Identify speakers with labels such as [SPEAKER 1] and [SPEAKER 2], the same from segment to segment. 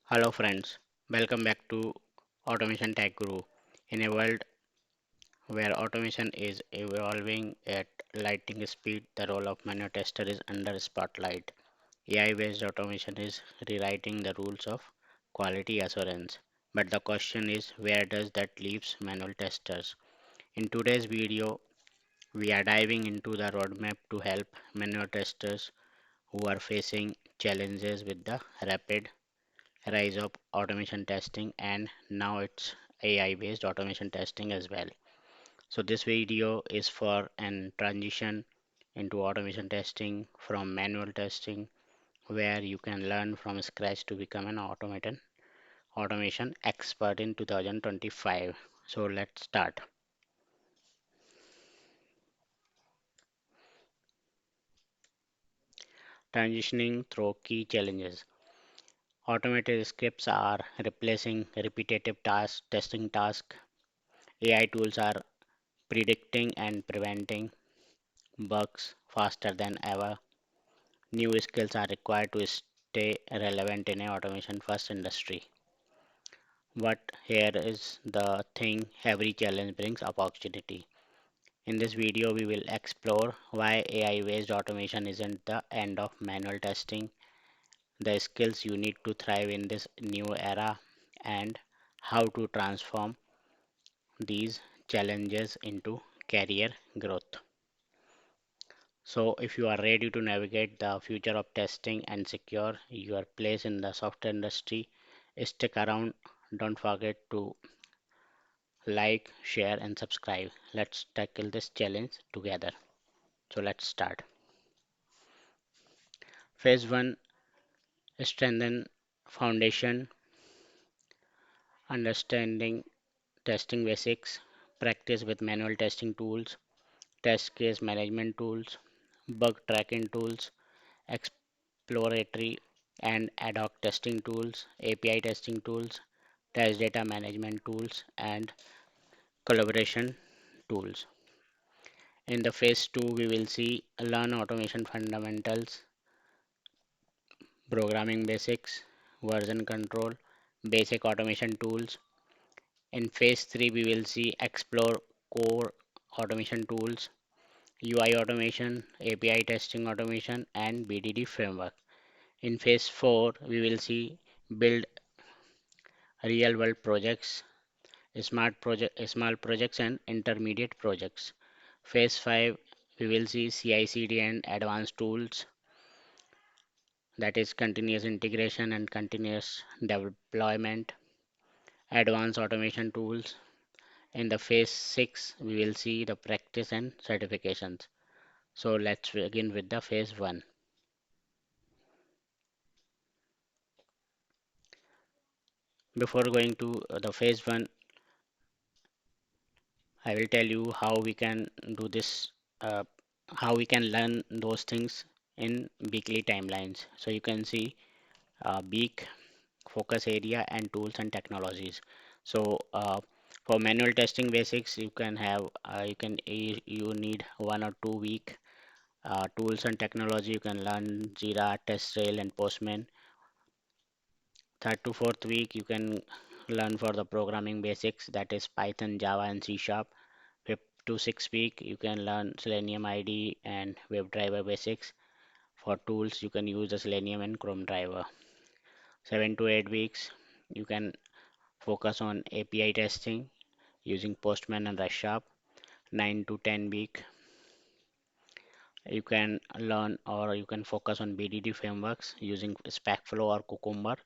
[SPEAKER 1] Hello friends, welcome back to Automation Tech Guru. In a world where automation is evolving at lightning speed, the role of manual tester is under spotlight. AI-based automation is rewriting the rules of quality assurance. But the question is, where does that leaves manual testers? In today's video, we are diving into the roadmap to help manual testers who are facing challenges with the rapid rise of automation testing, and now it's AI based automation testing as well. So this video is for an transition into automation testing from manual testing, where you can learn from scratch to become an automation expert in 2025. So let's start. Transitioning through key challenges. Automated scripts are replacing repetitive testing tasks. AI tools are predicting and preventing bugs faster than ever. New skills are required to stay relevant in a automation first industry. But here is the thing, every challenge brings opportunity. In this video, we will explore why AI based automation isn't the end of manual testing, the skills you need to thrive in this new era, and how to transform these challenges into career growth. So, if you are ready to navigate the future of testing and secure your place in the software industry, stick around. Don't forget to like, share, and subscribe. Let's tackle this challenge together. So, let's start. Phase 1, strengthen foundation, understanding testing basics, practice with manual testing tools, test case management tools, bug tracking tools, exploratory and ad hoc testing tools, API testing tools, test data management tools, and collaboration tools. In the phase 2, we will see learn automation fundamentals, programming basics, version control, basic automation tools. In phase 3, we will see explore core automation tools, UI automation, API testing automation, and BDD framework. In phase 4, we will see build real world projects, small projects and intermediate projects. Phase 5, we will see CI/CD and advanced tools, that is continuous integration and continuous deployment, advanced automation tools. In the phase 6, we will see the practice and certifications. So let's begin with the phase 1. Before going to the phase 1, I will tell you how we can do this, uh, how we can learn those things in weekly timelines. So you can see week, focus area, and tools and technologies. So for manual testing basics, you can have you need 1 or 2 week. Tools and technology, you can learn Jira, TestRail, and Postman. Third to fourth week, you can learn for the programming basics, that is Python, Java, and C Sharp. Fifth to sixth week, you can learn Selenium IDE and WebDriver basics. For tools, you can use the Selenium and Chrome driver. 7 to 8 weeks, you can focus on API testing using Postman and REST. 9 to 10 week, you can learn or you can focus on BDD frameworks using Specflow or Cucumber.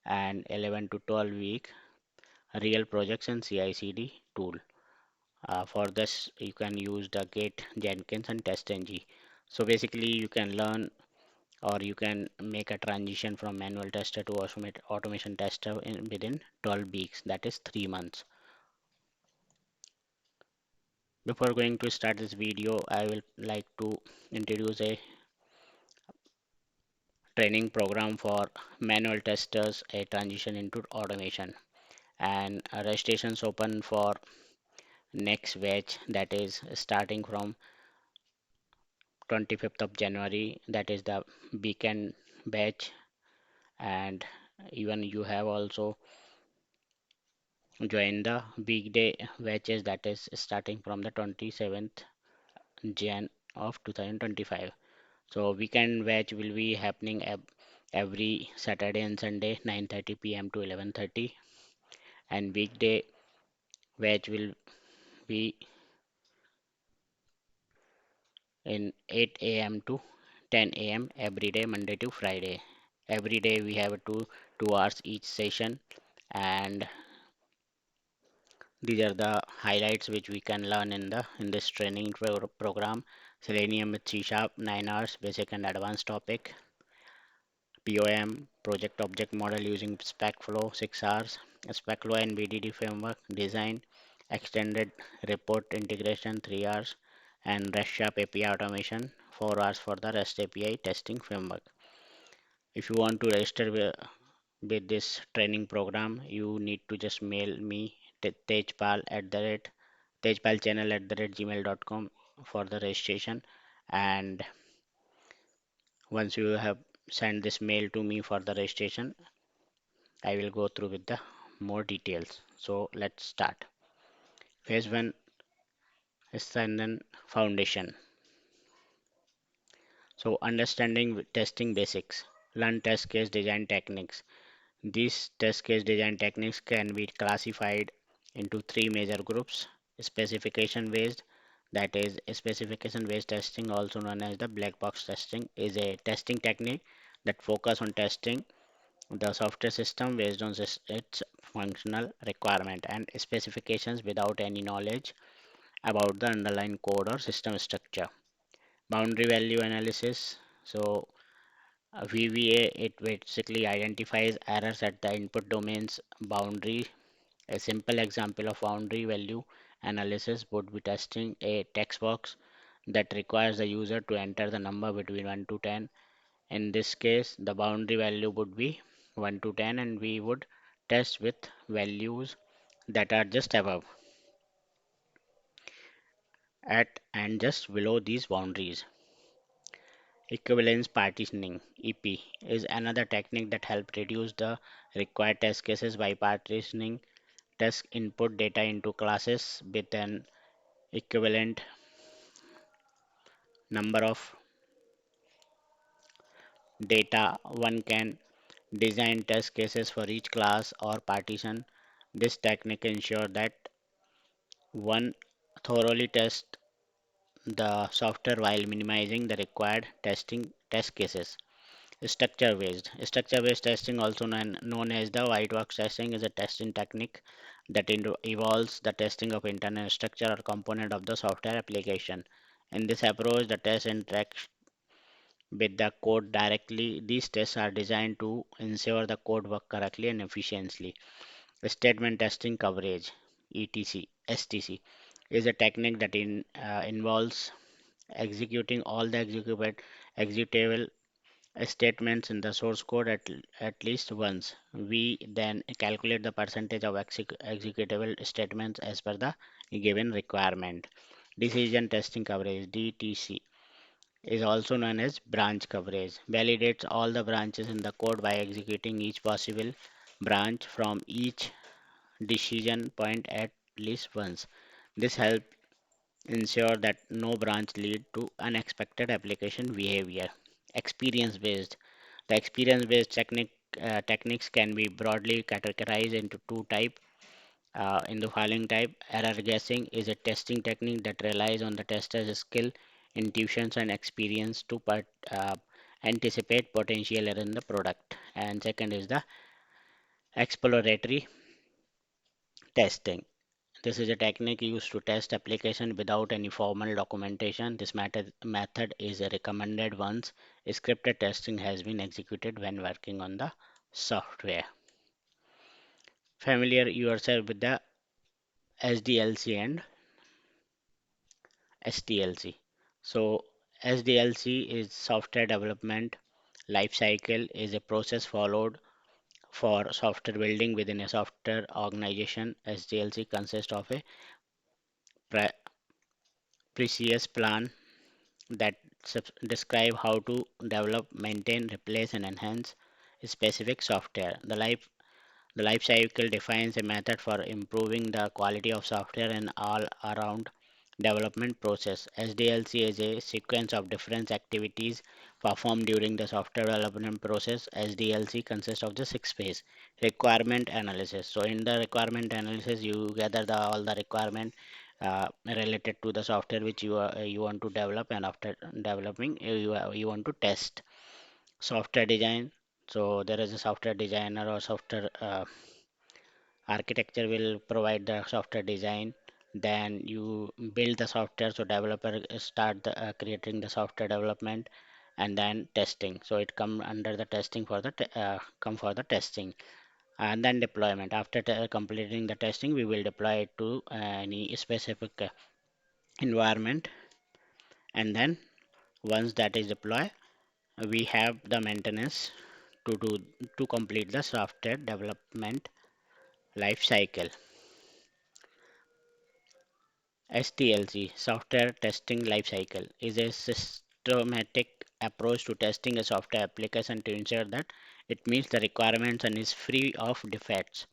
[SPEAKER 1] And 11 to 12 week, real projects and CI/CD tool. For this, you can use the Git, Jenkins, and TestNG. So basically, you can learn or you can make a transition from manual tester to automation tester within 12 weeks, that is 3 months. Before going to start this video, I will like to introduce a training program for manual testers, a transition into automation, and registrations open for next batch, that is starting from 25th of January, that is the weekend batch, and Even you have also joined the weekday batches that is starting from the 27th Jan of 2025. So weekend batch will be happening every Saturday and Sunday 9:30 p.m. to 11:30, and weekday batch will be in 8 a.m. to 10 a.m. every day, Monday to Friday. Every day we have 2 hours each session, and these are the highlights which we can learn in this training program. Selenium with C Sharp 9 hours, basic and advanced topic. POM project object model using SpecFlow 6 hours. SpecFlow and BDD framework design. Extended report integration 3 hours, and REST Sharp API automation 4 hours for the REST API testing framework. If you want to register with this training program, you need to just mail me tejpal at the rate tejpalchannel at the rate gmail.com for the registration. And once you have sent this mail to me for the registration, I will go through with the more details. So let's start. Phase 1 is then foundation. So understanding testing basics. Learn test case design techniques. These test case design techniques can be classified into three major groups. Specification based, that is specification based testing, also known as the black box testing, is a testing technique that focus on testing the software system based on its functional requirement and specifications without any knowledge about the underlying code or system structure. Boundary value analysis. So VVA, it basically identifies errors at the input domain's boundary. A simple example of boundary value analysis would be testing a text box that requires the user to enter the number between 1 to 10. In this case, the boundary value would be 1 to 10, and we would test with values that are just above, at, and just below these boundaries. Equivalence partitioning (EP) is another technique that helps reduce the required test cases by partitioning test input data into classes with an equivalent number of data. One can design test cases for each class or partition. This technique ensures that one thoroughly tests the software while minimizing the required testing test cases. Structure-based testing, also known as the white box testing, is a testing technique that involves the testing of internal structure or component of the software application. In this approach, the test interacts with the code directly. These tests are designed to ensure the code works correctly and efficiently. Statement testing coverage (ETC) STC is a technique that involves executing all the executable statements in the source code at least once. We then calculate the percentage of executable statements as per the given requirement. Decision testing coverage (DTC) is also known as branch coverage. Validates all the branches in the code by executing each possible branch from each decision point at least once. This helps ensure that no branch lead to unexpected application behavior. Experience based. The experience based techniques can be broadly categorized into two types. In the following type, error guessing is a testing technique that relies on the tester's skill, intuitions, and experience to anticipate potential error in the product. And second is the exploratory testing. This is a technique used to test application without any formal documentation. This method is recommended once scripted testing has been executed when working on the software. Familiar yourself with the SDLC and SDLC. So SDLC is software development life cycle, is a process followed for software building within a software organization. SDLC consists of a pre- precise plan that describe how to develop, maintain, replace, and enhance specific software. The life cycle defines a method for improving the quality of software in all around development process. SDLC is a sequence of different activities performed during the software development process. SDLC consists of the six phase requirement analysis. So in the requirement analysis, you gather all the requirement related to the software which you want to develop, and after developing, you want to test. Software design. So there is a software designer or software architecture will provide the software design. Then you build the software, so developer start creating the software development, and then testing. So it come under the testing for the come for the testing, and then deployment. After completing the testing, we will deploy it to any specific environment, and then once that is deployed, we have the maintenance to do to complete the software development life cycle. SDLC, Software Testing Lifecycle, is a systematic approach to testing a software application to ensure that it meets the requirements and is free of defects.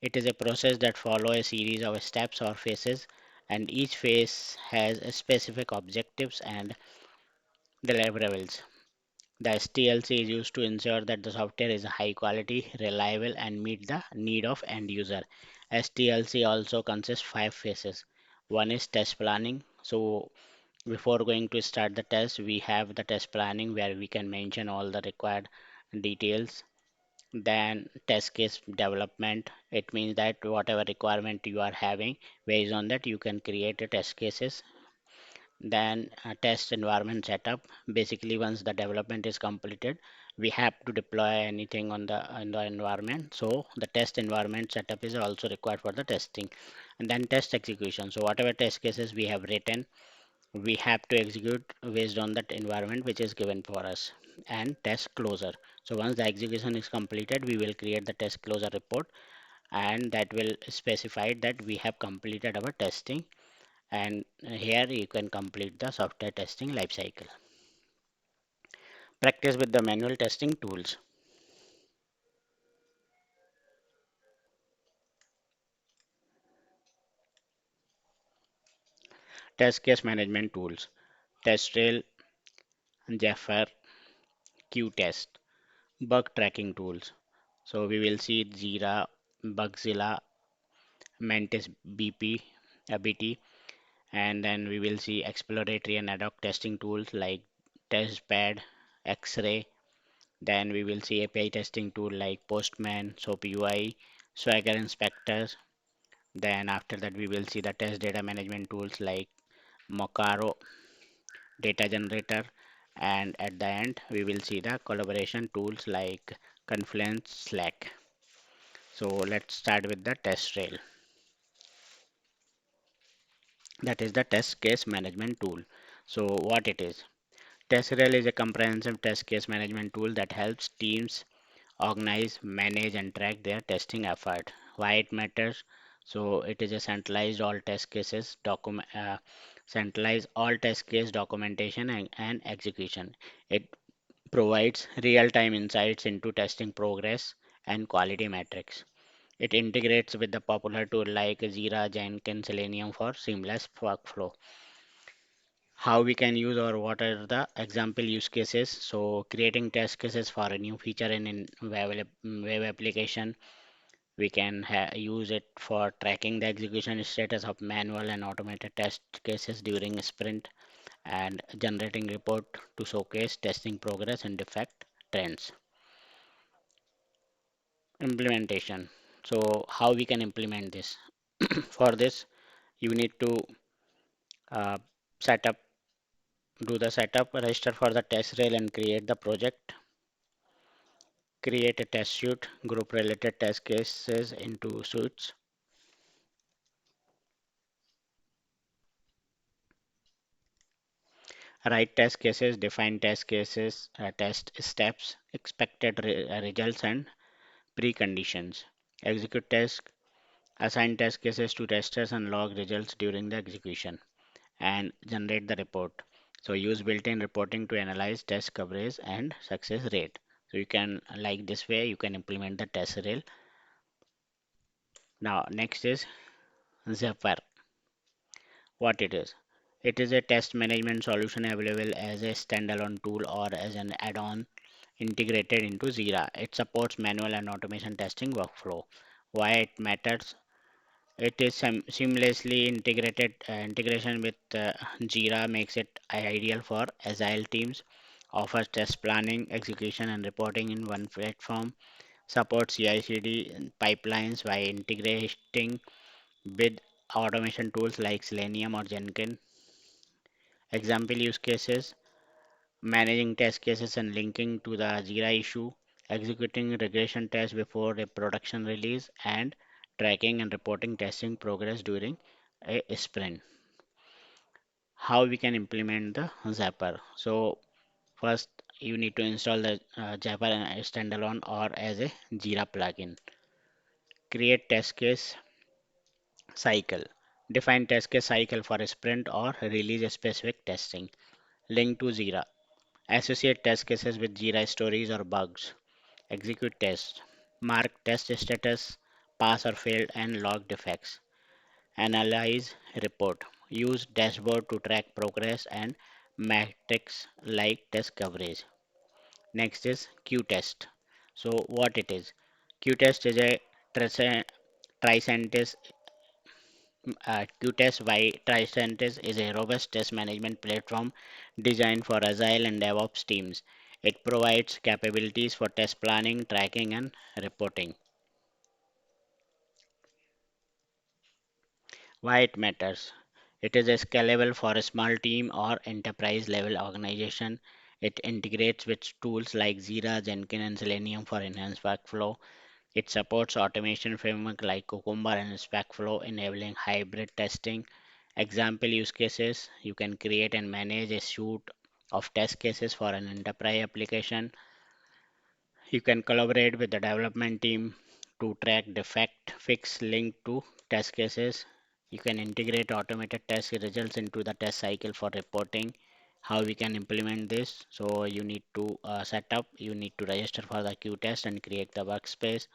[SPEAKER 1] It is a process that follows a series of steps or phases, and each phase has a specific objectives and deliverables. The SDLC is used to ensure that the software is high quality, reliable, and meet the need of end user. SDLC also consists five phases. One is test planning. So before going to start the test, we have the test planning where we can mention all the required details. Then test case development. It means that whatever requirement you are having, based on that you can create a test cases. Then test environment setup. Basically, once the development is completed, we have to deploy anything on the environment. So the test environment setup is also required for the testing. And then test execution. So whatever test cases we have written, we have to execute based on that environment which is given for us. And test closure. So once the execution is completed, we will create the test closure report, and that will specify that we have completed our testing, and here you can complete the software testing lifecycle. Practice with the manual testing tools. Test case management tools. TestRail, Zephyr, Qtest. Bug tracking tools. So we will see Jira, Bugzilla, Mantis BT, and then we will see exploratory and ad-hoc testing tools like TestPad, X-Ray. Then we will see API testing tool like Postman, SoapUI, Swagger Inspectors. Then after that we will see the test data management tools like Mocaro, data generator, and at the end we will see the collaboration tools like Confluence, Slack. So let's start with the test rail. That is the test case management tool. So what it is? Test rail is a comprehensive test case management tool that helps teams organize, manage, and track their testing effort. Why it matters? So it is a centralize all test case documentation and execution. It provides real-time insights into testing progress and quality metrics. It integrates with the popular tool like Jira, Jenkins, Selenium for seamless workflow. How we can use, or what are the example use cases? So creating test cases for a new feature in web application. We can use it for tracking the execution status of manual and automated test cases during a sprint, and generating report to showcase testing progress and defect trends. Implementation. So how we can implement this? For this, you need to uh, set up, do the setup, register for the test rail and create the project. Create a test suite, group related test cases into suites. Write test cases, define test cases, test steps, expected results, and preconditions. Execute test, assign test cases to testers and log results during the execution, and generate the report. So use built-in reporting to analyze test coverage and success rate. So you can like this way you can implement the test rail. Now next is Zephyr. What it is? It is a test management solution available as a standalone tool or as an add-on integrated into Jira. It supports manual and automation testing workflow. Why it matters? It is seamlessly integrated. Integration with Jira makes it ideal for agile teams. Offers test planning, execution, and reporting in one platform. Supports CI/CD pipelines by integrating with automation tools like Selenium or Jenkins. Example use cases: managing test cases and linking to the Jira issue, executing regression tests before a production release, and tracking and reporting testing progress during a sprint. How we can implement the Zapper? So first you need to install the Zapper standalone or as a Jira plugin. Create test case cycle. Define test case cycle for a sprint or release specific testing. Link to Jira. Associate test cases with Jira stories or bugs. Execute test. Mark test status, pass or failed, and log defects. Analyze report. Use dashboard to track progress and metrics like test coverage. Next is Q test. So what it is? Q test is a Tricentis Qtest by Tricentis is a robust test management platform designed for Agile and DevOps teams. It provides capabilities for test planning, tracking, and reporting. Why it matters? It is a scalable for a small team or enterprise level organization. It integrates with tools like Jira, Jenkins, and Selenium for enhanced workflow. It supports automation framework like Cucumber and Specflow, enabling hybrid testing. Example use cases: you can create and manage a suite of test cases for an enterprise application. You can collaborate with the development team to track defect, fix, link to test cases. You can integrate automated test results into the test cycle for reporting. How we can implement this? So you need to set up, you need to register for the Q test and create the workspace.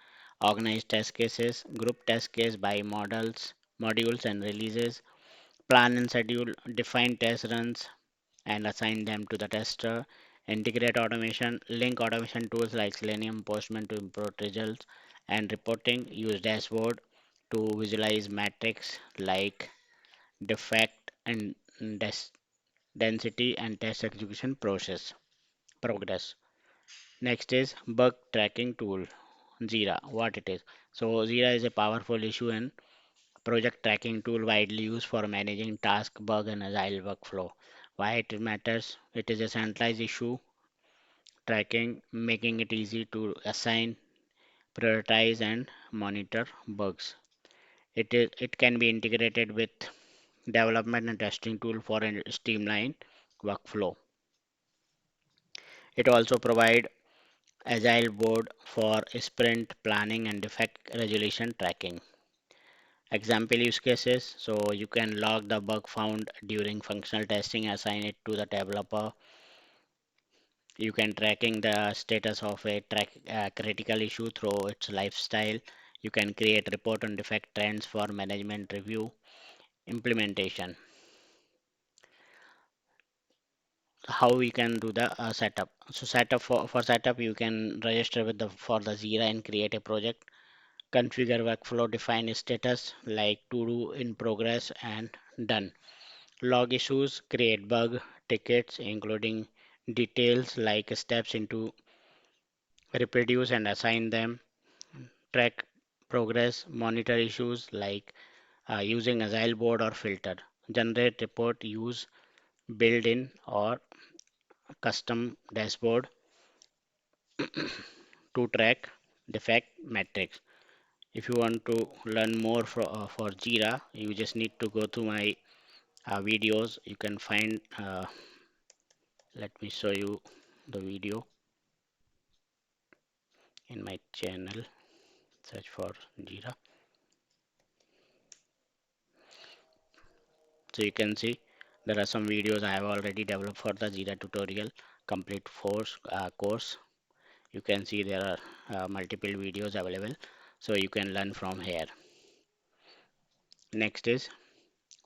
[SPEAKER 1] Organize test cases, group test case by modules and releases. Plan and schedule, define test runs, and assign them to the tester. Integrate automation, link automation tools like Selenium, Postman to improve results, and reporting. Use dashboard to visualize metrics like defect and density and test execution process progress. Next is bug tracking tool. Jira, what it is? So Jira is a powerful issue and project tracking tool widely used for managing task, bug, and agile workflow. Why it matters? It is a centralized issue tracking, making it easy to assign, prioritize, and monitor bugs. It can be integrated with development and testing tool for a streamlined workflow. It also provides agile board for sprint planning and defect resolution tracking. Example use cases: so you can log the bug found during functional testing, assign it to the developer. You can tracking the status of a critical issue through its lifestyle. You can create report on defect trends for management review. Implementation: how we can do the setup. So setup, for setup you can register with the for the Jira and create a project. Configure workflow, define status like to do, in progress, and done. Log issues, create bug tickets including details like steps into reproduce and assign them. Track progress, monitor issues like using agile board or filter. Generate report, use built-in or custom dashboard to track defect metrics. If you want to learn more for Jira, you just need to go to my videos. You can find, let me show you the video in my channel. Search for Jira. So you can see there are some videos I have already developed for the Jira tutorial complete course. You can see there are multiple videos available, so you can learn from here. Next is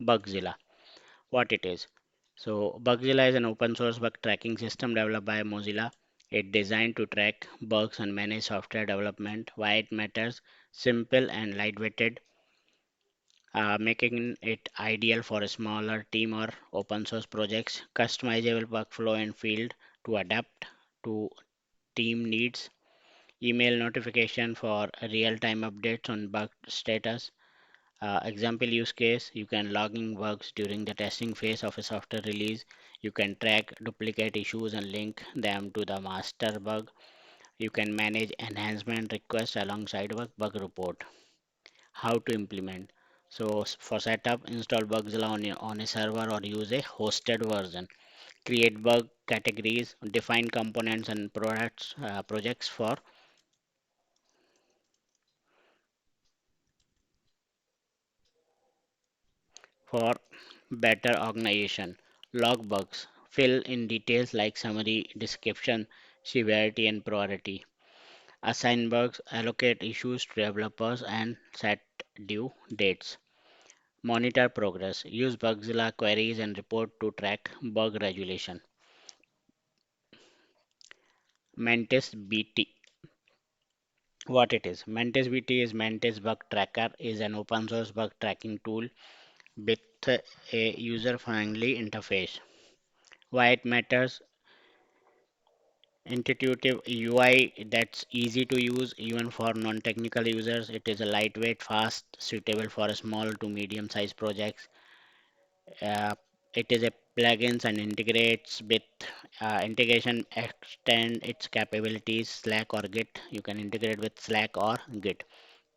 [SPEAKER 1] Bugzilla. What it is? So Bugzilla is an open source bug tracking system developed by Mozilla. It's designed to track bugs and manage software development. Why it matters? Simple and lightweighted, making it ideal for a smaller team or open source projects. Customizable workflow and field to adapt to team needs. Email notification for real-time updates on bug status. Example use case, you can logging bugs during the testing phase of a software release. You can track duplicate issues and link them to the master bug. You can manage enhancement requests alongside bug report. How to implement? So for setup, install Bugzilla on a server or use a hosted version. Create bug categories, define components and projects for better organization. Log bugs. Fill in details like summary, description, severity, and priority. Assign bugs, allocate issues to developers, and set due dates. Monitor progress. Use Bugzilla queries and report to track bug resolution. Mantis BT. What it is? Mantis BT is Mantis Bug Tracker is an open source bug tracking tool with a user-friendly interface. Why it matters? Intuitive UI that's easy to use even for non-technical users. It is a lightweight, fast, suitable for small to medium-sized projects. Uh, it is a plugins and integrates with integration extend its capabilities Slack or Git. You can integrate with Slack or Git.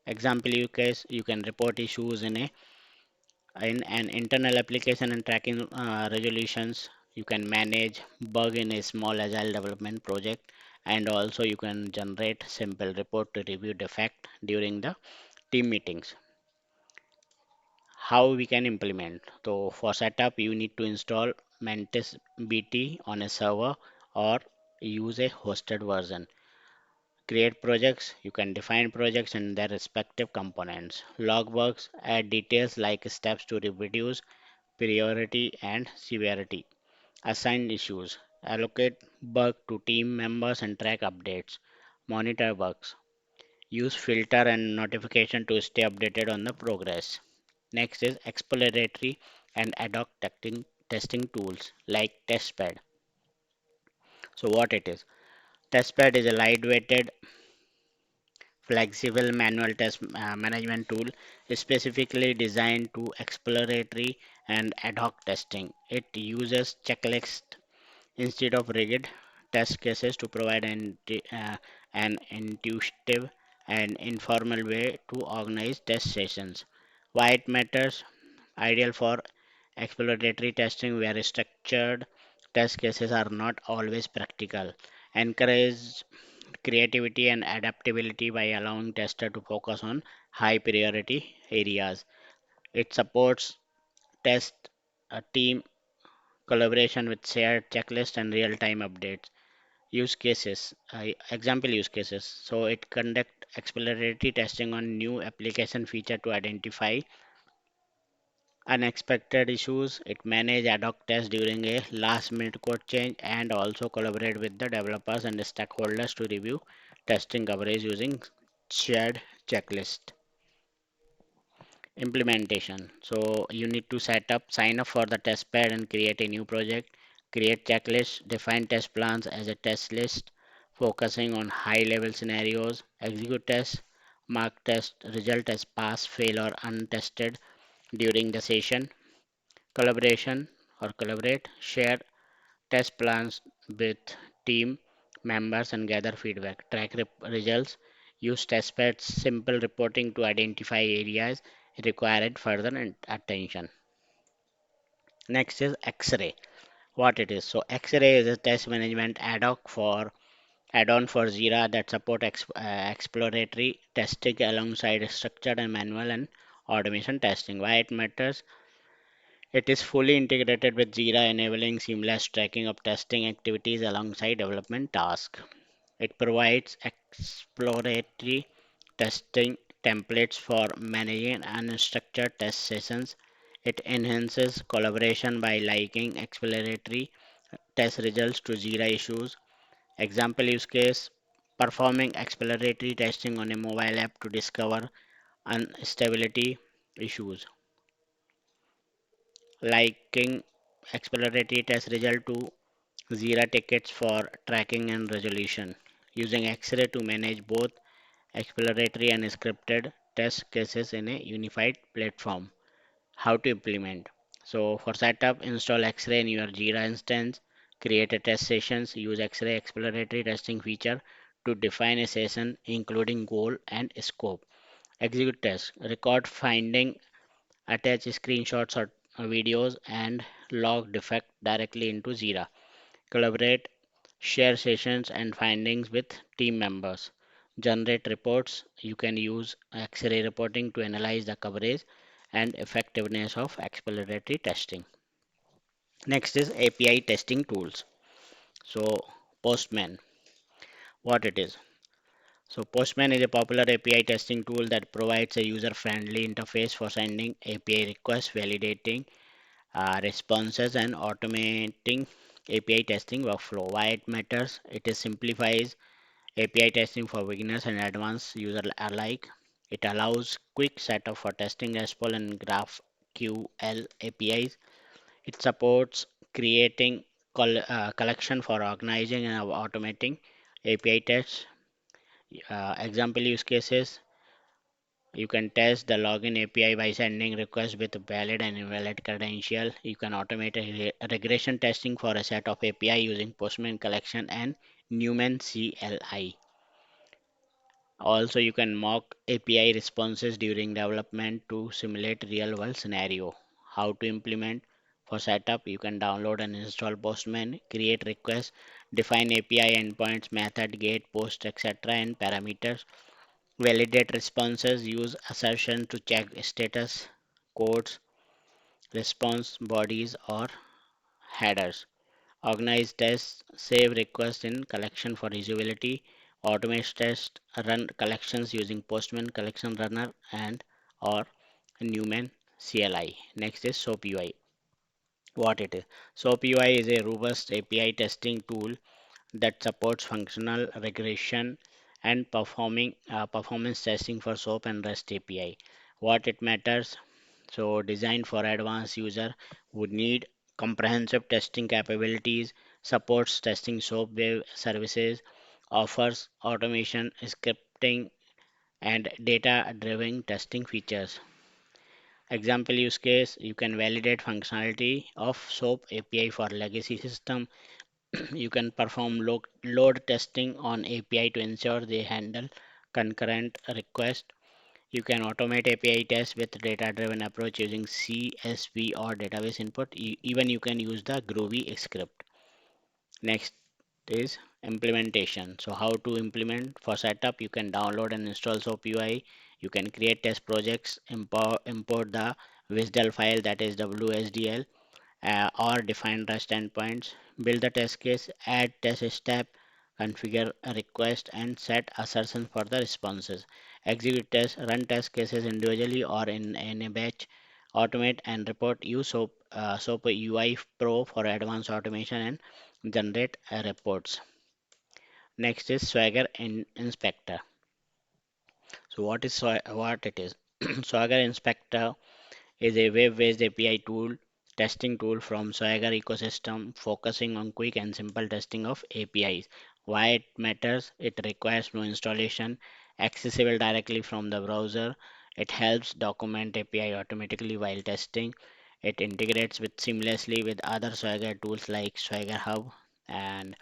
[SPEAKER 1] Example use case, you can report issues in an internal application and tracking resolutions. You can manage bug in a small agile development project, and also you can generate simple report to review defect during the team meetings. How we can implement? So for setup, you need to install Mantis BT on a server or use a hosted version. Create projects. You can define projects and their respective components. Logbugs add details like steps to reduce priority and severity. Assign issues. Allocate bug to team members and track updates. Monitor bugs. Use filter and notification to stay updated on the progress. Next is exploratory and ad-hoc testing tools like testbed. So what it is? Testbed is a lightweighted, flexible manual test management tool specifically designed to exploratory and ad hoc testing. It uses checklists instead of rigid test cases to provide an intuitive and informal way to organize test sessions. Why it matters? Ideal for exploratory testing where structured test cases are not always practical. Encourage creativity and adaptability by allowing tester to focus on high priority areas. It supports test team collaboration with shared checklist and real-time updates. Use cases, example use cases. So it conduct exploratory testing on new application feature to identify unexpected issues. It manage ad hoc tests during a last minute code change and also collaborate with the developers and the stakeholders to review testing coverage using shared checklist. Implementation. So you need to sign up for the test bed and create a new project. Create checklist, define test plans as a test list, focusing on high level scenarios. Execute tests, mark test, result as pass, fail, or untested during the session. Collaboration or collaborate, share test plans with team members and gather feedback. Track results, use testbeds, simple reporting to identify areas required further attention. Next is X-ray. What it is? So X-ray is a test management add-on for Jira that support exploratory testing alongside structured and manual and automation testing. Why it matters? It is fully integrated with Jira, enabling seamless tracking of testing activities alongside development tasks. It provides exploratory testing templates for managing unstructured test sessions. It enhances collaboration by linking exploratory test results to Jira issues. Example use case: performing exploratory testing on a mobile app to discover instability issues. Liking exploratory test result to Jira tickets for tracking and resolution. Using X-ray to manage both exploratory and scripted test cases in a unified platform. How to implement? So for setup, install X-ray in your Jira instance, create a test sessions, use X-ray exploratory testing feature to define a session including goal and scope. Execute test, record finding, attach screenshots or videos and log defect directly into Jira. Collaborate, share sessions and findings with team members. Generate reports. You can use X-ray reporting to analyze the coverage and effectiveness of exploratory testing. Next is API testing tools. So Postman, what it is. So Postman is a popular API testing tool that provides a user-friendly interface for sending API requests, validating responses and automating API testing workflow. Why it matters? It simplifies API testing for beginners and advanced users alike. It allows quick setup for testing RESTful and GraphQL APIs. It supports creating collection for organizing and automating API tests. Example use cases: you can test the login API by sending requests with valid and invalid credential. You can automate regression testing for a set of API using Postman collection and Newman CLI. Also, you can mock API responses during development to simulate real world scenario. How to implement? For setup, you can download and install Postman, create requests, define API endpoints, method, gate, post, etc. and parameters. Validate responses, use assertion to check status, codes, response bodies, or headers. Organize tests, save requests in collection for usability, automate tests, run collections using Postman collection runner and or Newman CLI. Next is SOAP UI. What it is? SOAP UI is a robust API testing tool that supports functional regression and performance testing for SOAP and REST API. What it matters? So designed for advanced user would need comprehensive testing capabilities, supports testing SOAP web services, offers automation, scripting, and data-driven testing features. Example use case: you can validate functionality of SOAP API for legacy system. You can perform load testing on API to ensure they handle concurrent requests. You can automate API tests with data-driven approach using CSV or database input. Even you can use the Groovy script. Next is implementation. So how to implement? For setup, you can download and install SOAP UI. You can create test projects, import the WSDL file, that is WSDL, or define REST endpoints, build the test case, add test step, configure a request, and set assertions for the responses. Execute test, run test cases individually or in a batch, automate and report. Use SOAP UI Pro for advanced automation and generate reports. Next is Swagger Inspector. So what it is? Swagger Inspector is a web-based API tool, testing tool from Swagger ecosystem, focusing on quick and simple testing of APIs. Why it matters? It requires no installation, accessible directly from the browser. It helps document API automatically while testing. It integrates with seamlessly with other Swagger tools like Swagger Hub and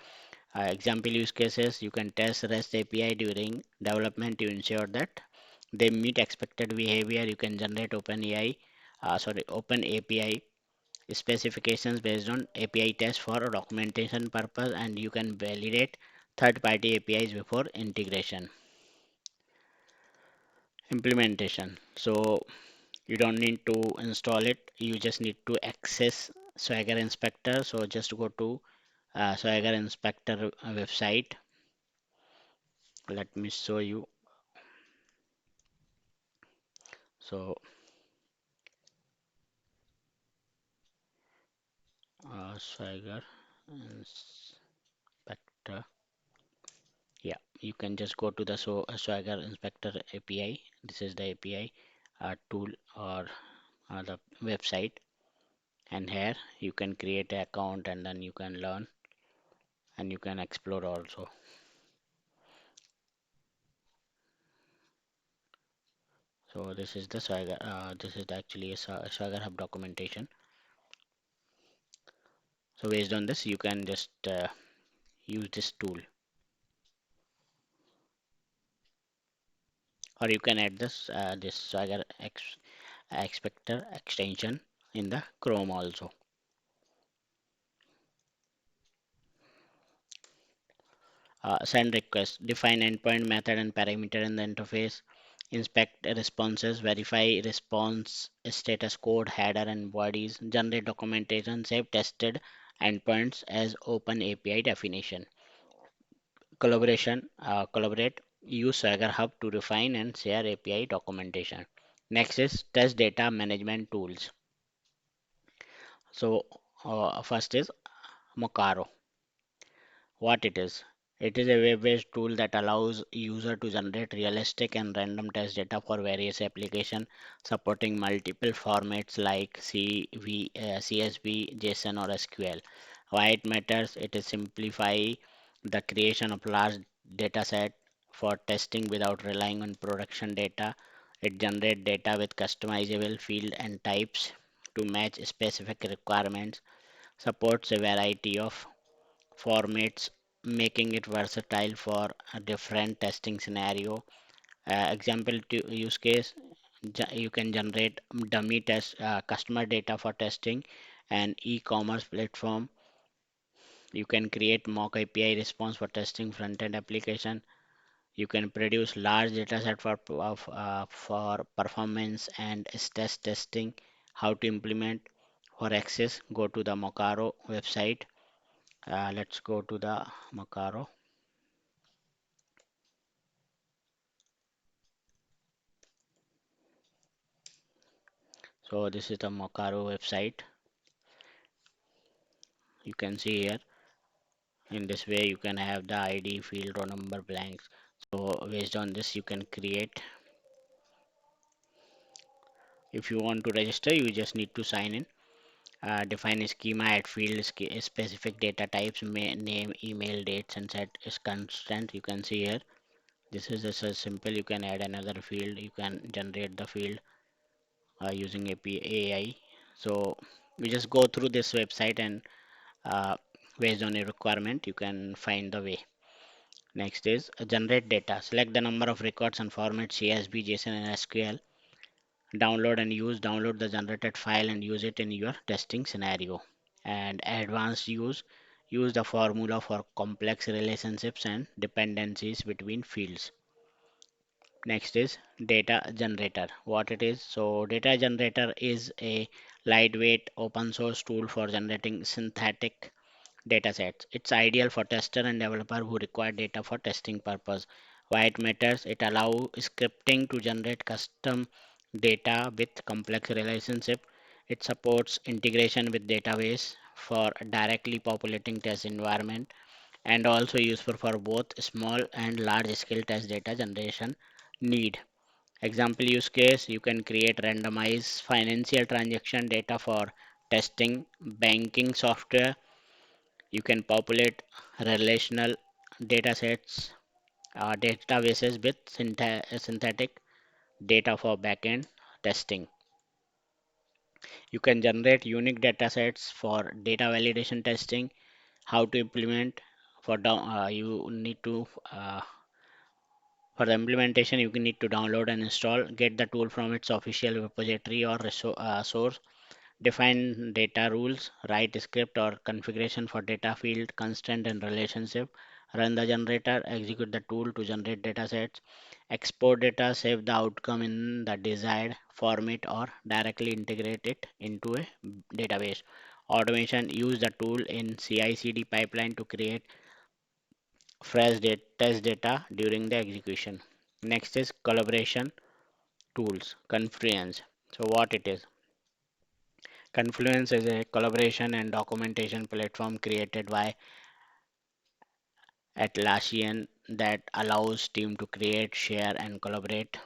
[SPEAKER 1] example use cases. You can test REST API during development to ensure that they meet expected behavior. You can generate open API specifications based on API tests for documentation purpose, and you can validate third-party APIs before integration. Implementation. So you don't need to install it. You just need to access Swagger Inspector. So just go to Swagger Inspector website. Let me show you. So, Swagger Inspector. Yeah, you can just go to the Swagger Inspector API. This is the API tool or the website, and here you can create an account and then you can learn and you can explore also. So this is the Swagger. This is actually a Swagger Hub documentation. So based on this, you can just use this tool, or you can add this Swagger Expector extension in the Chrome also. Send request, define endpoint method and parameter in the interface, inspect responses, verify response status code, header and bodies, generate documentation, save tested endpoints as open API definition. Collaborate, use Swagger Hub to refine and share API documentation. Next is test data management tools. So first is Mocaro. What it is? It is a web-based tool that allows user to generate realistic and random test data for various applications, supporting multiple formats like CSV, JSON, or SQL. Why it matters? It is simplify the creation of large data set for testing without relying on production data. It generates data with customizable field and types to match specific requirements, supports a variety of formats, making it versatile for a different testing scenario. Example to use case, you can generate dummy test customer data for testing an e-commerce platform. You can create mock API response for testing front-end application. You can produce large data set for performance and stress testing. How to implement for access? Go to the Mocaro website. Let's go to the Mocaro. So this is the Mocaro website. You can see here in this way you can have the ID field row number blanks. So based on this you can create. If you want to register, you just need to sign in. Define a schema, add field specific data types, name, email, dates, and set is constant. You can see here. This is just as simple. You can add another field. You can generate the field using AI. So we just go through this website and uh, based on a requirement, you can find the way. Next is generate data. Select the number of records and format CSV, JSON, and SQL. Download and use. Download the generated file and use it in your testing scenario. And advanced use the formula for complex relationships and dependencies between fields. Next is data generator. What it is? So data generator is a lightweight open source tool for generating synthetic datasets. It's ideal for tester and developer who require data for testing purpose. Why it matters? It allows scripting to generate custom data with complex relationship. It supports integration with database for directly populating test environment, and also useful for both small and large scale test data generation need. Example use case, you can create randomized financial transaction data for testing banking software. You can populate relational datasets, databases with synthetic data for backend testing. You can generate unique datasets for data validation testing. How to implement you need to for the implementation you need to download and install. Get the tool from its official repository or source. Define data rules, write script or configuration for data field, constant and relationship. Run the generator, execute the tool to generate datasets. Export data, save the outcome in the desired format or directly integrate it into a database. Automation, use the tool in CI/CD pipeline to create test data during the execution. Next is collaboration tools, Confluence. So what it is? Confluence is a collaboration and documentation platform created by Atlassian that allows team to create, share, and collaborate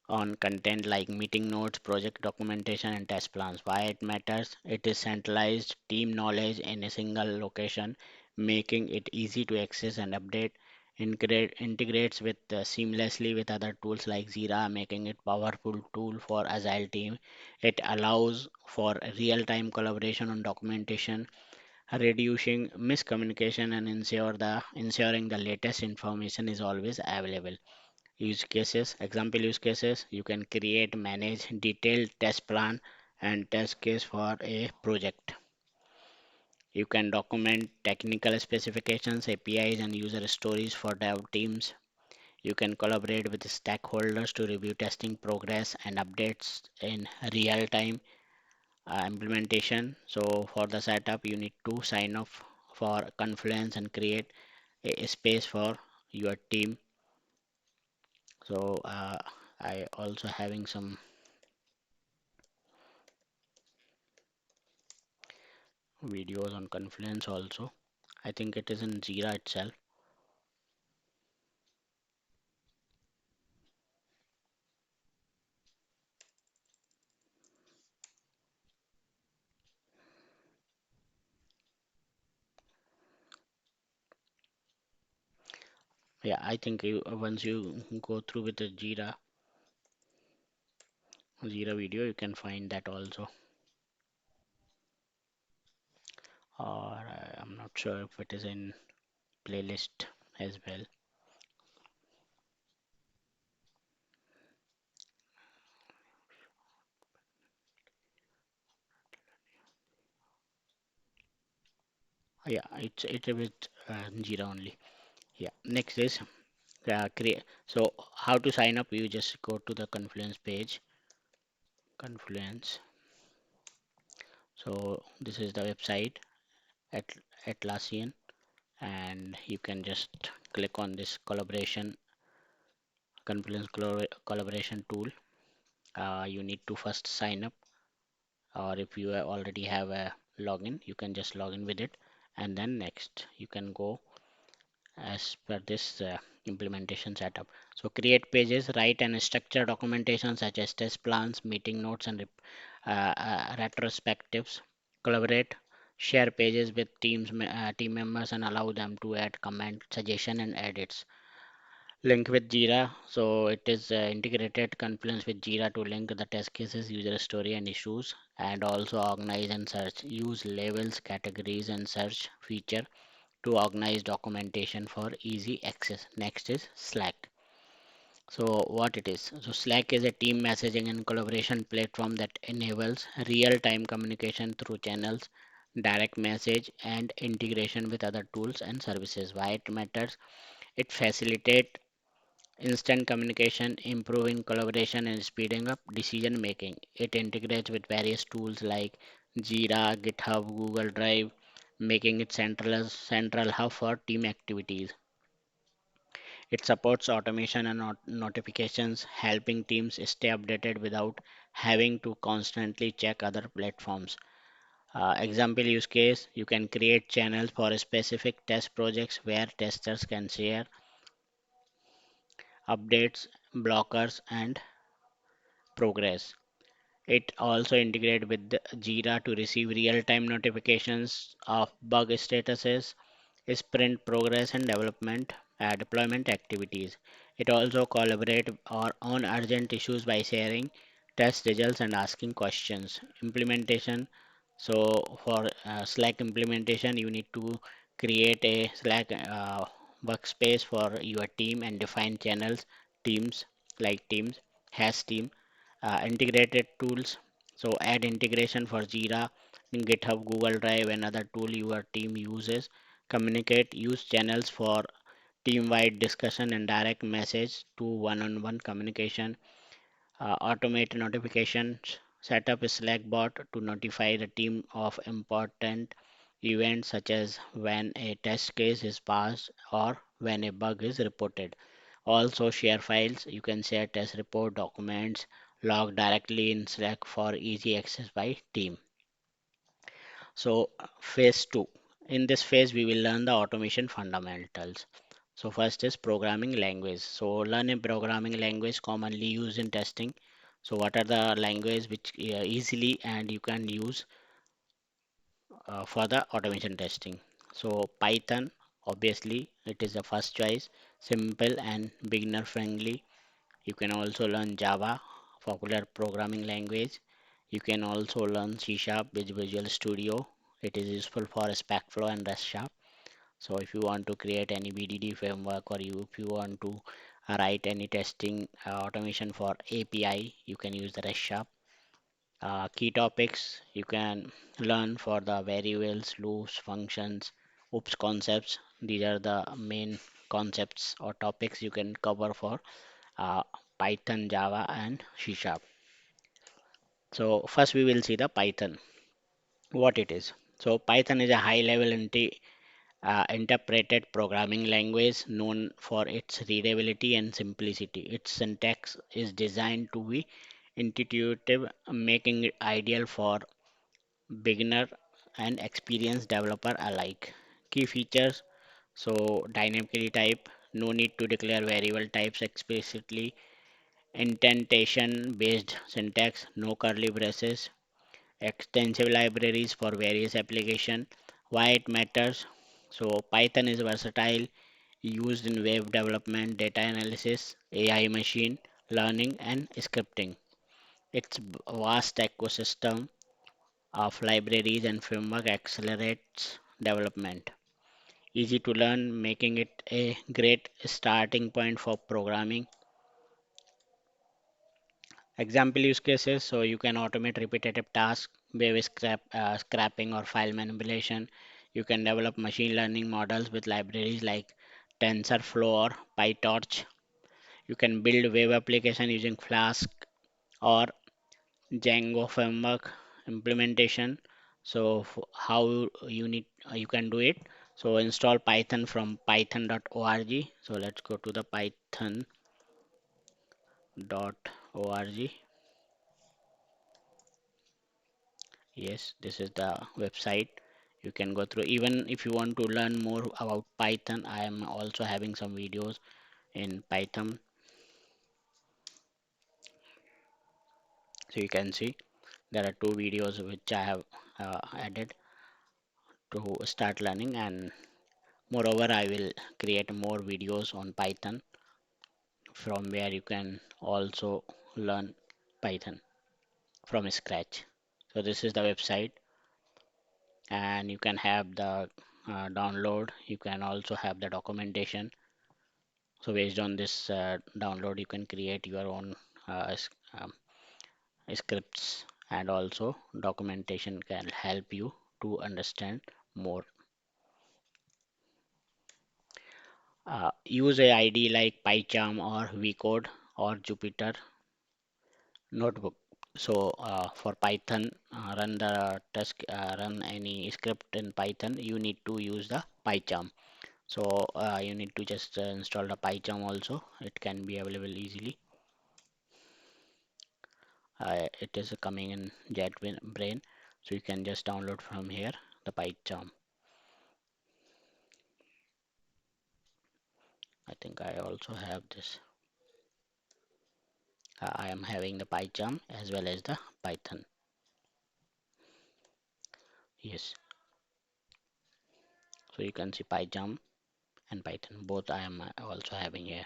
[SPEAKER 1] on content like meeting notes, project documentation, and test plans. Why it matters? It is centralized team knowledge in a single location, making it easy to access and update. Integrates with seamlessly with other tools like Jira, making it powerful tool for agile team. It allows for real-time collaboration on documentation, reducing miscommunication and ensuring the latest information is always available. Use cases, example use cases, you can create, manage detailed test plan and test case for a project. You can document technical specifications, APIs, and user stories for dev teams. You can collaborate with stakeholders to review testing progress and updates in real time implementation. So for the setup, you need to sign up for Confluence and create a space for your team. So I also having some videos on Confluence also. I think it is in Jira itself. Yeah, I think once you go through with the Jira video, you can find that also. Or I'm not sure if it is in playlist as well. Yeah, it's with Jira only. Yeah. Next is create. So how to sign up? You just go to the Confluence page. Confluence. So this is the website at Atlassian, and you can just click on this collaboration tool. You need to first sign up, or if you already have a login, you can just log in with it, and then next you can go as per this implementation setup. So create pages, write and structure documentation such as test plans, meeting notes, and retrospectives. Collaborate, share pages with team members, and allow them to add comment, suggestion, and edits. Link with Jira. So it is integrated Confluence with Jira to link the test cases, user story, and issues, and also organize and search. Use labels, categories, and search feature to organize documentation for easy access. Next is Slack. So what it is? So Slack is a team messaging and collaboration platform that enables real-time communication through channels, direct message, and integration with other tools and services. Why it matters? It facilitates instant communication, improving collaboration and speeding up decision making. It integrates with various tools like Jira, GitHub, Google Drive, making it central hub for team activities. It supports automation and notifications, helping teams stay updated without having to constantly check other platforms. Example use case, you can create channels for specific test projects where testers can share updates, blockers, and progress. It also integrates with the Jira to receive real-time notifications of bug statuses, sprint progress, and deployment activities. It also collaborates on urgent issues by sharing test results and asking questions. Implementation. So for Slack implementation, you need to create a Slack workspace for your team and define channels, teams like teams, has team, integrated tools. So add integration for Jira, GitHub, Google Drive, and other tool your team uses. Communicate, use channels for team-wide discussion and direct message to one-on-one communication. Automate notifications. Set up a Slack bot to notify the team of important events such as when a test case is passed or when a bug is reported. Also, share files. You can share test report documents, log directly in Slack for easy access by team. So, phase two. In this phase, we will learn the automation fundamentals. So, first is programming language. So, learn a programming language commonly used in testing. So, what are the language which easily and you can use for the automation testing? So, Python, obviously, it is the first choice, simple and beginner friendly. You can also learn Java, popular programming language. You can also learn C Sharp with Visual Studio. It is useful for SpecFlow and REST Sharp. So if you want to create any BDD framework or if you want to write any testing automation for API, you can use the REST Sharp. Key topics you can learn for the variables, loops, functions, OOPS concepts. These are the main concepts or topics you can cover for uh, Python, Java, and C Sharp. So first we will see the Python, what it is. So Python is a high-level interpreted programming language known for its readability and simplicity. Its syntax is designed to be intuitive, making it ideal for beginner and experienced developer alike. Key features: so dynamically type, no need to declare variable types explicitly, indentation based syntax, no curly braces, extensive libraries for various applications. Why it matters? So Python is versatile, used in web development, data analysis, AI machine learning, and scripting. Its vast ecosystem of libraries and framework accelerates development. Easy to learn, making it a great starting point for programming. Example use cases, so you can automate repetitive tasks, web scrapping or file manipulation. You can develop machine learning models with libraries like TensorFlow or PyTorch. You can build web application using Flask or Django framework implementation. So how you need you can do it. So install Python from python.org. So let's go to the python.org. Yes, this is the website. You can go through. Even if you want to learn more about Python, I am also having some videos in Python. So you can see there are two videos which I have added to start learning, and moreover, I will create more videos on Python from where you can also learn Python from scratch. So this is the website, and you can have the download. You can also have the documentation. So based on this download, you can create your own scripts, and also documentation can help you to understand more. Use a IDE like PyCharm or VCode or Jupyter Notebook. So for Python, run any script in Python, you need to use the PyCharm. So you need to just install the PyCharm also. It can be available easily. It is coming in JetBrain, so you can just download from here the PyCharm. I think I also have this. I am having the PyCharm as well as the Python. Yes, so you can see PyCharm and Python both I am also having here.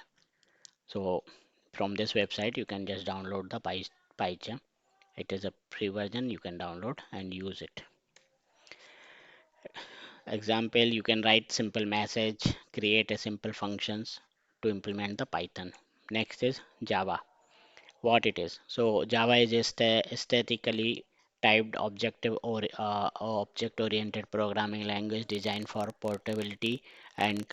[SPEAKER 1] So from this website you can just download the PyCharm. It is a free version, you can download and use it. Example, you can write simple message, create a simple functions to implement the Python. Next is Java. What it is? So Java is a aesthetically typed object oriented programming language designed for portability and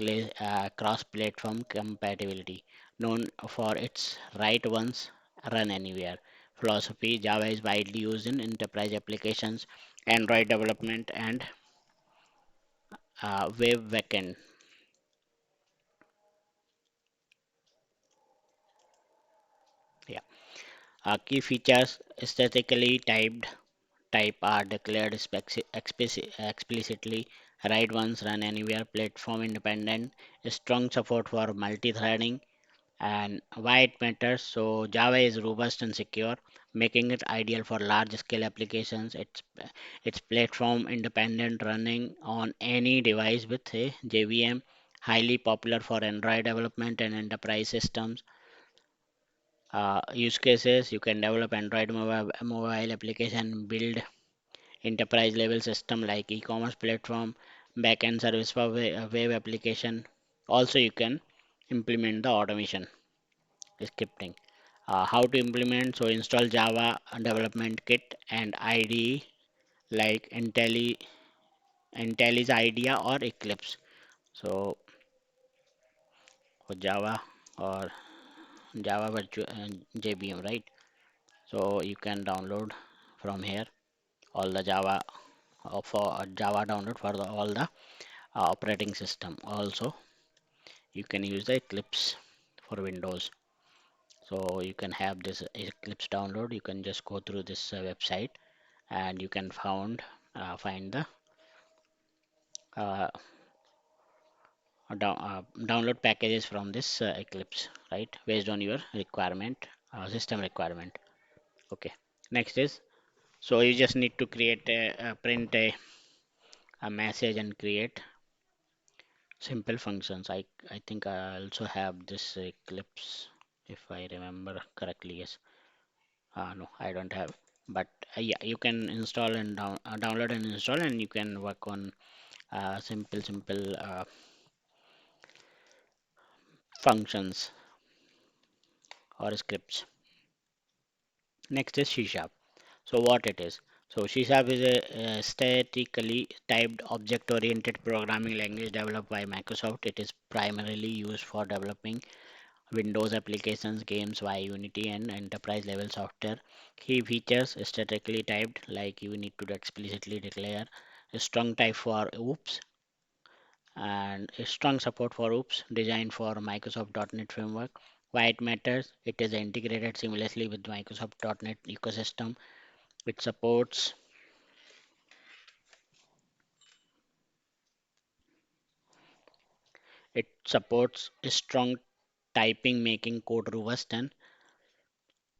[SPEAKER 1] cross platform compatibility. Known for its write once, run anywhere philosophy. Java is widely used in enterprise applications, Android development, and web backend. Yeah. Key features aesthetically typed type are declared explicitly. Write once, run anywhere, platform independent, strong support for multi-threading, and why it matters. So Java is robust and secure, making it ideal for large scale applications. It's platform independent, running on any device with a JVM, highly popular for Android development and enterprise systems. Use cases: you can develop Android mobile application, build enterprise level system like e-commerce platform, backend service for web application. Also, you can implement the automation scripting. How to implement? So install Java development kit and IDE like Intelli's IDEA or Eclipse. So for Java or Java virtual JVM, right? So you can download from here all the Java for Java download for all the operating system. Also, you can use the Eclipse for Windows. So you can have this Eclipse download. You can just go through this website and you can find the uh, download packages from this Eclipse, right, based on your requirement, system requirement. Okay. Next is, so you just need to create print a message and create simple functions. I think I also have this Eclipse, if I remember correctly. Yes. No, I don't have. But yeah, you can install and download and install, and you can work on simple functions or scripts. Next is C Sharp. So what it is? So C Sharp is a statically typed object-oriented programming language developed by Microsoft. It is primarily used for developing Windows applications, games via Unity, and enterprise level software. Key features: statically typed, like you need to explicitly declare a strong type for OOPS and a strong support for OOPS, designed for Microsoft .NET framework. Why it matters? It is integrated seamlessly with Microsoft .NET ecosystem. It supports strong typing, making code robust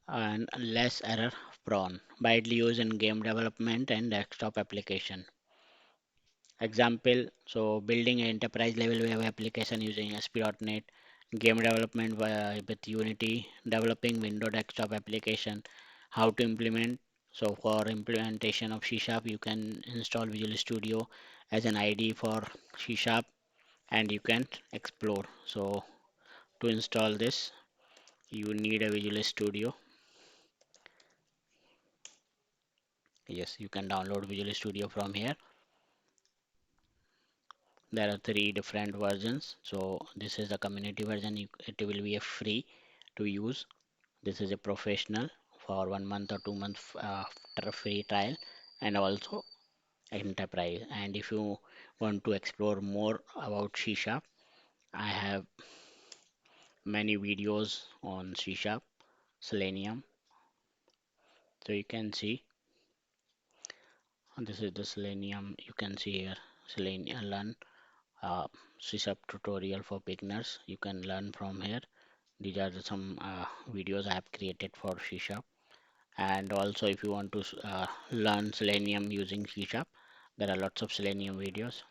[SPEAKER 1] and less error prone. Widely used in game development and desktop application. Example, so building an enterprise level web application using ASP.NET, game development with Unity, developing Windows desktop application, how to implement. So for implementation of C Sharp, you can install Visual Studio as an IDE for C Sharp and you can explore. So to install this, you need a Visual Studio. Yes, you can download Visual Studio from here. There are three different versions. So this is the community version. It will be a free to use. This is a professional for 1 month or 2 month after free trial, and also enterprise. And if you want to explore more about C Sharp, I have many videos on C Sharp, Selenium. So you can see this is the Selenium. You can see here Selenium learn uh, C Sharp tutorial for beginners. You can learn from here. These are some videos I have created for C Sharp. And also, if you want to learn Selenium using C Sharp, there are lots of Selenium videos.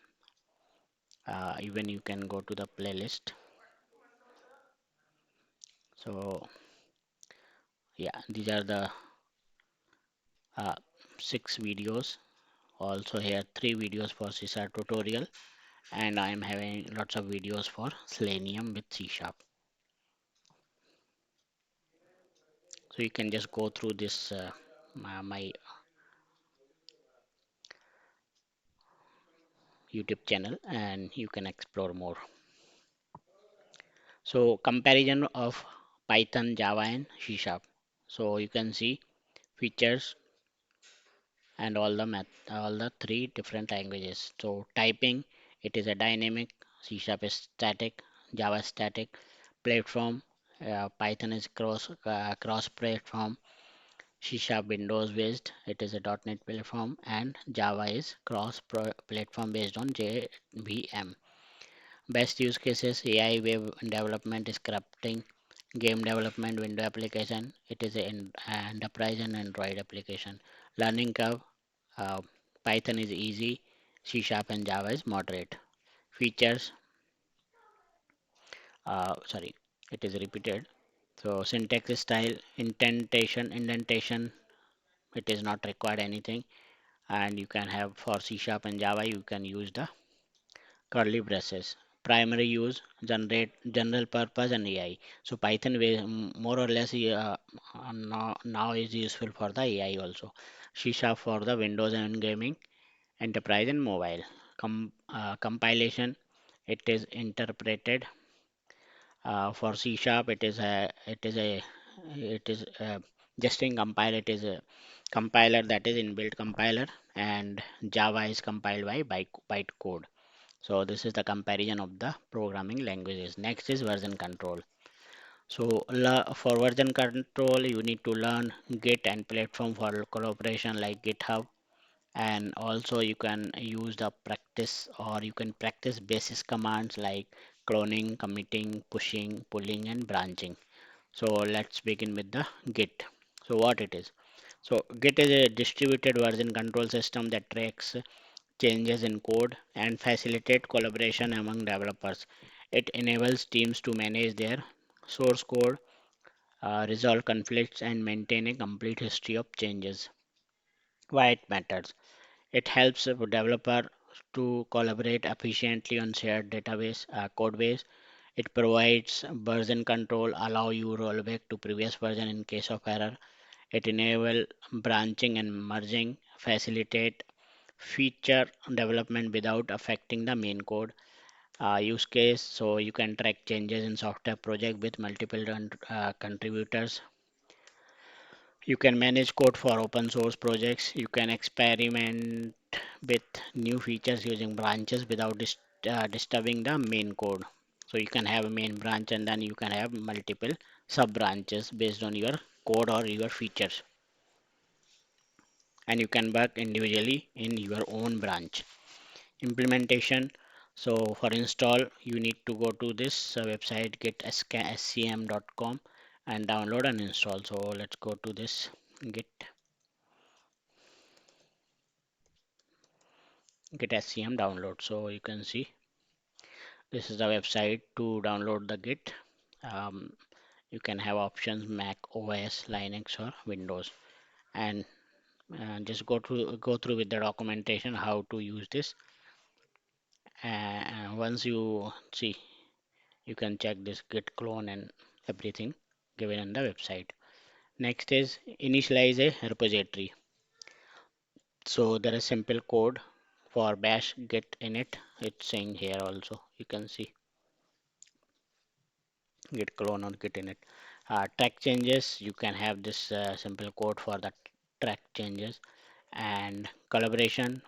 [SPEAKER 1] Even you can go to the playlist. So yeah, these are the uh, 6 videos. Also here 3 videos for C Sharp tutorial, and I am having lots of videos for Selenium with C Sharp. So you can just go through this my YouTube channel and you can explore more. So comparison of Python, Java and C Sharp. So you can see features and all the three different languages. So typing It is a dynamic, C Sharp is static, Java is static, platform, Python is cross platform, C Sharp Windows based, it is a .NET platform, and Java is cross platform based on JVM. Best use cases: AI web development, scripting, game development, window application. It is an enterprise and Android application. Learning curve: uh, Python is easy, C Sharp and Java is moderate. Features: sorry, it is repeated. So syntax style: indentation. It is not required anything, and you can have for C Sharp and Java. You can use the curly braces. Primary use, generate general purpose and AI. So Python more or less now is useful for the AI also. C Sharp for the Windows and gaming, enterprise and mobile. Compilation, it is interpreted. For C Sharp, it is just in compile. It is a compiler, that is inbuilt compiler, and Java is compiled by bytecode. So this is the comparison of the programming languages. Next is version control. So for version control, you need to learn Git and platform for collaboration like GitHub, and also you can use the practice, or you can practice basis commands like cloning, committing, pushing, pulling, and branching. So let's begin with the Git. So what it is? So Git is a distributed version control system that tracks changes in code and facilitate collaboration among developers. It enables teams to manage their source code, resolve conflicts, and maintain a complete history of changes. Why it matters? It helps a developer to collaborate efficiently on shared database code base. It provides version control, allow you rollback to previous version in case of error. It enable branching and merging, facilitate feature development without affecting the main code. Use case, so you can track changes in software project with multiple contributors. You can manage code for open source projects. You can experiment with new features using branches without disturbing the main code. So you can have a main branch and then you can have multiple sub branches based on your code or your features, and you can work individually in your own branch. Implementation. So for install, you need to go to this website gitscm.com and download and install. So let's go to this git git scm download. So you can see this is the website to download the git. um, you can have options Mac OS, Linux, or Windows, and just go through with the documentation how to use this. And once you see, you can check this git clone and everything given on the website. Next is initialize a repository. So there is simple code for bash git init. It's saying here also. You can see git clone or git init. Track changes. You can have this simple code for the track changes, and collaboration.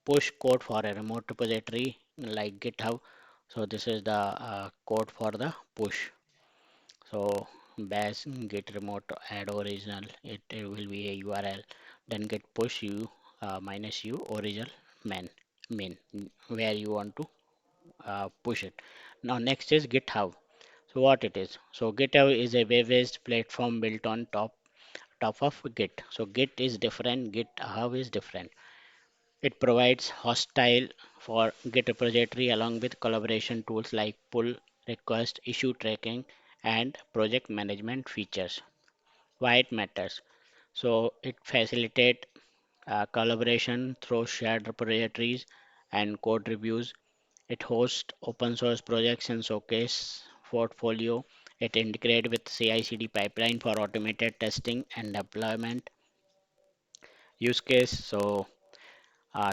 [SPEAKER 1] Push code for a remote repository like GitHub. So this is the code for the push. So bash git remote add original, it will be a URL, then git push u minus u original main where you want to push it. Now next is GitHub. So what it is? So GitHub is a web-based platform built on top of Git. So Git is different, GitHub is different. It provides hostile for Git repository along with collaboration tools like pull request, issue tracking, and project management features. Why it matters? So it facilitates collaboration through shared repositories and code reviews. It hosts open source projects and showcase portfolio. It integrates with CI/CD pipeline for automated testing and deployment. Use case, so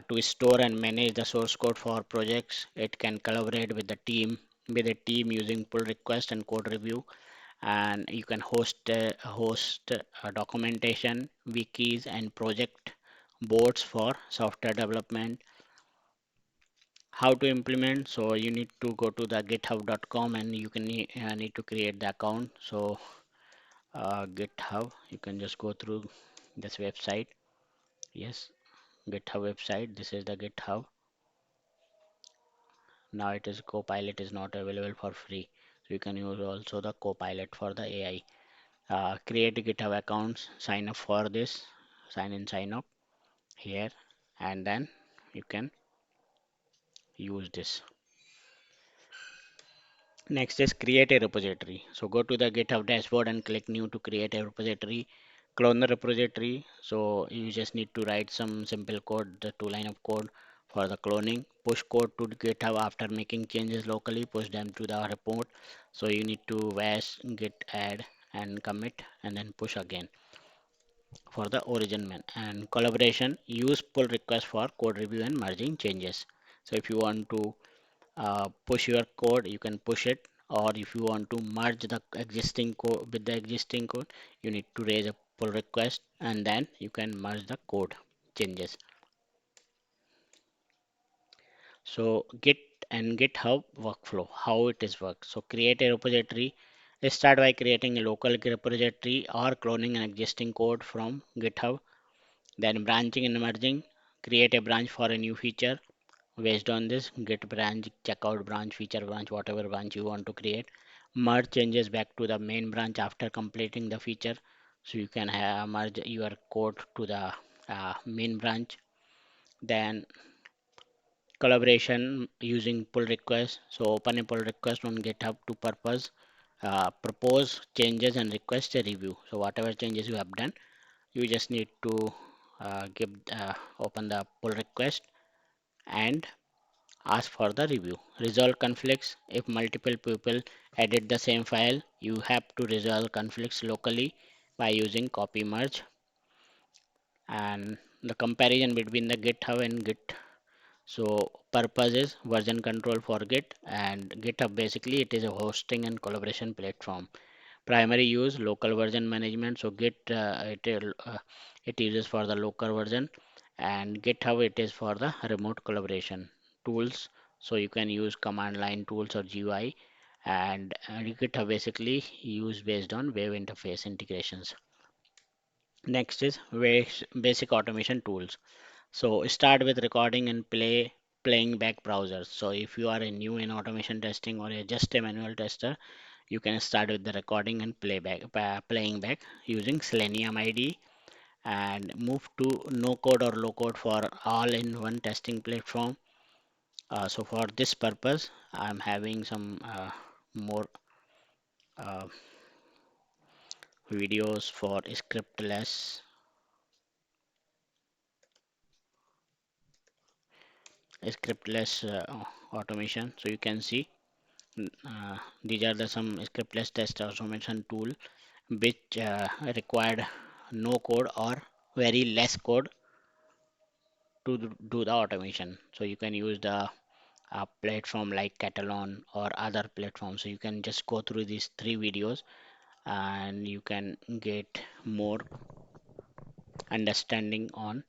[SPEAKER 1] to store and manage the source code for projects. It can collaborate with a team using pull request and code review, and you can host documentation, wikis, and project boards for software development. How to implement? So you need to go to the github.com and you can need to create the account. So GitHub, you can just go through this website. Yes, GitHub website. This is the GitHub. Now it is Copilot is not available for free. So you can use also the Copilot for the AI. Create a GitHub accounts, sign up for this, sign in, sign up here, and then you can use this. Next is create a repository. So go to the GitHub dashboard and click new to create a repository. Clone the repository. So you just need to write some simple code, the 2 line of code for the cloning. Push code to GitHub after making changes locally, push them to the report. So you need to bash git add and commit and then push again for the origin man. And collaboration, use pull request for code review and merging changes. So if you want to push your code, you can push it, or if you want to merge the existing code with the existing code, you need to raise a pull request and then you can merge the code changes. So git and GitHub workflow, how it is work. So create a repository. Let's start by creating a local repository or cloning an existing code from GitHub. Then branching and merging, create a branch for a new feature. Based on this, git branch, checkout branch, feature branch, whatever branch you want to create. Merge changes back to the main branch after completing the feature. So you can merge your code to the main branch. Then collaboration using pull request. So open a pull request on GitHub to propose changes and request a review. So whatever changes you have done, you just need to open the pull request and ask for the review. Resolve conflicts. If multiple people edit the same file, you have to resolve conflicts locally by using copy merge. And the comparison between the GitHub and Git. So purpose is version control for Git, and GitHub basically it is a hosting and collaboration platform. Primary use local version management. So Git it uses for the local version, and GitHub it is for the remote collaboration. Tools, so you can use command line tools or GUI, and GitHub basically used based on web interface integrations. Next is basic automation tools. So start with recording and playing back browsers. So if you are a new in automation testing or just a manual tester, you can start with the recording and playing back using Selenium IDE, and move to no code or low code for all in one testing platform. So for this purpose, I'm having some more uh, videos for scriptless automation. So you can see these are the some scriptless test automation tool which required no code or very less code to do the automation. So you can use the platform like Catalan or other platforms. So you can just go through these 3 videos and you can get more understanding on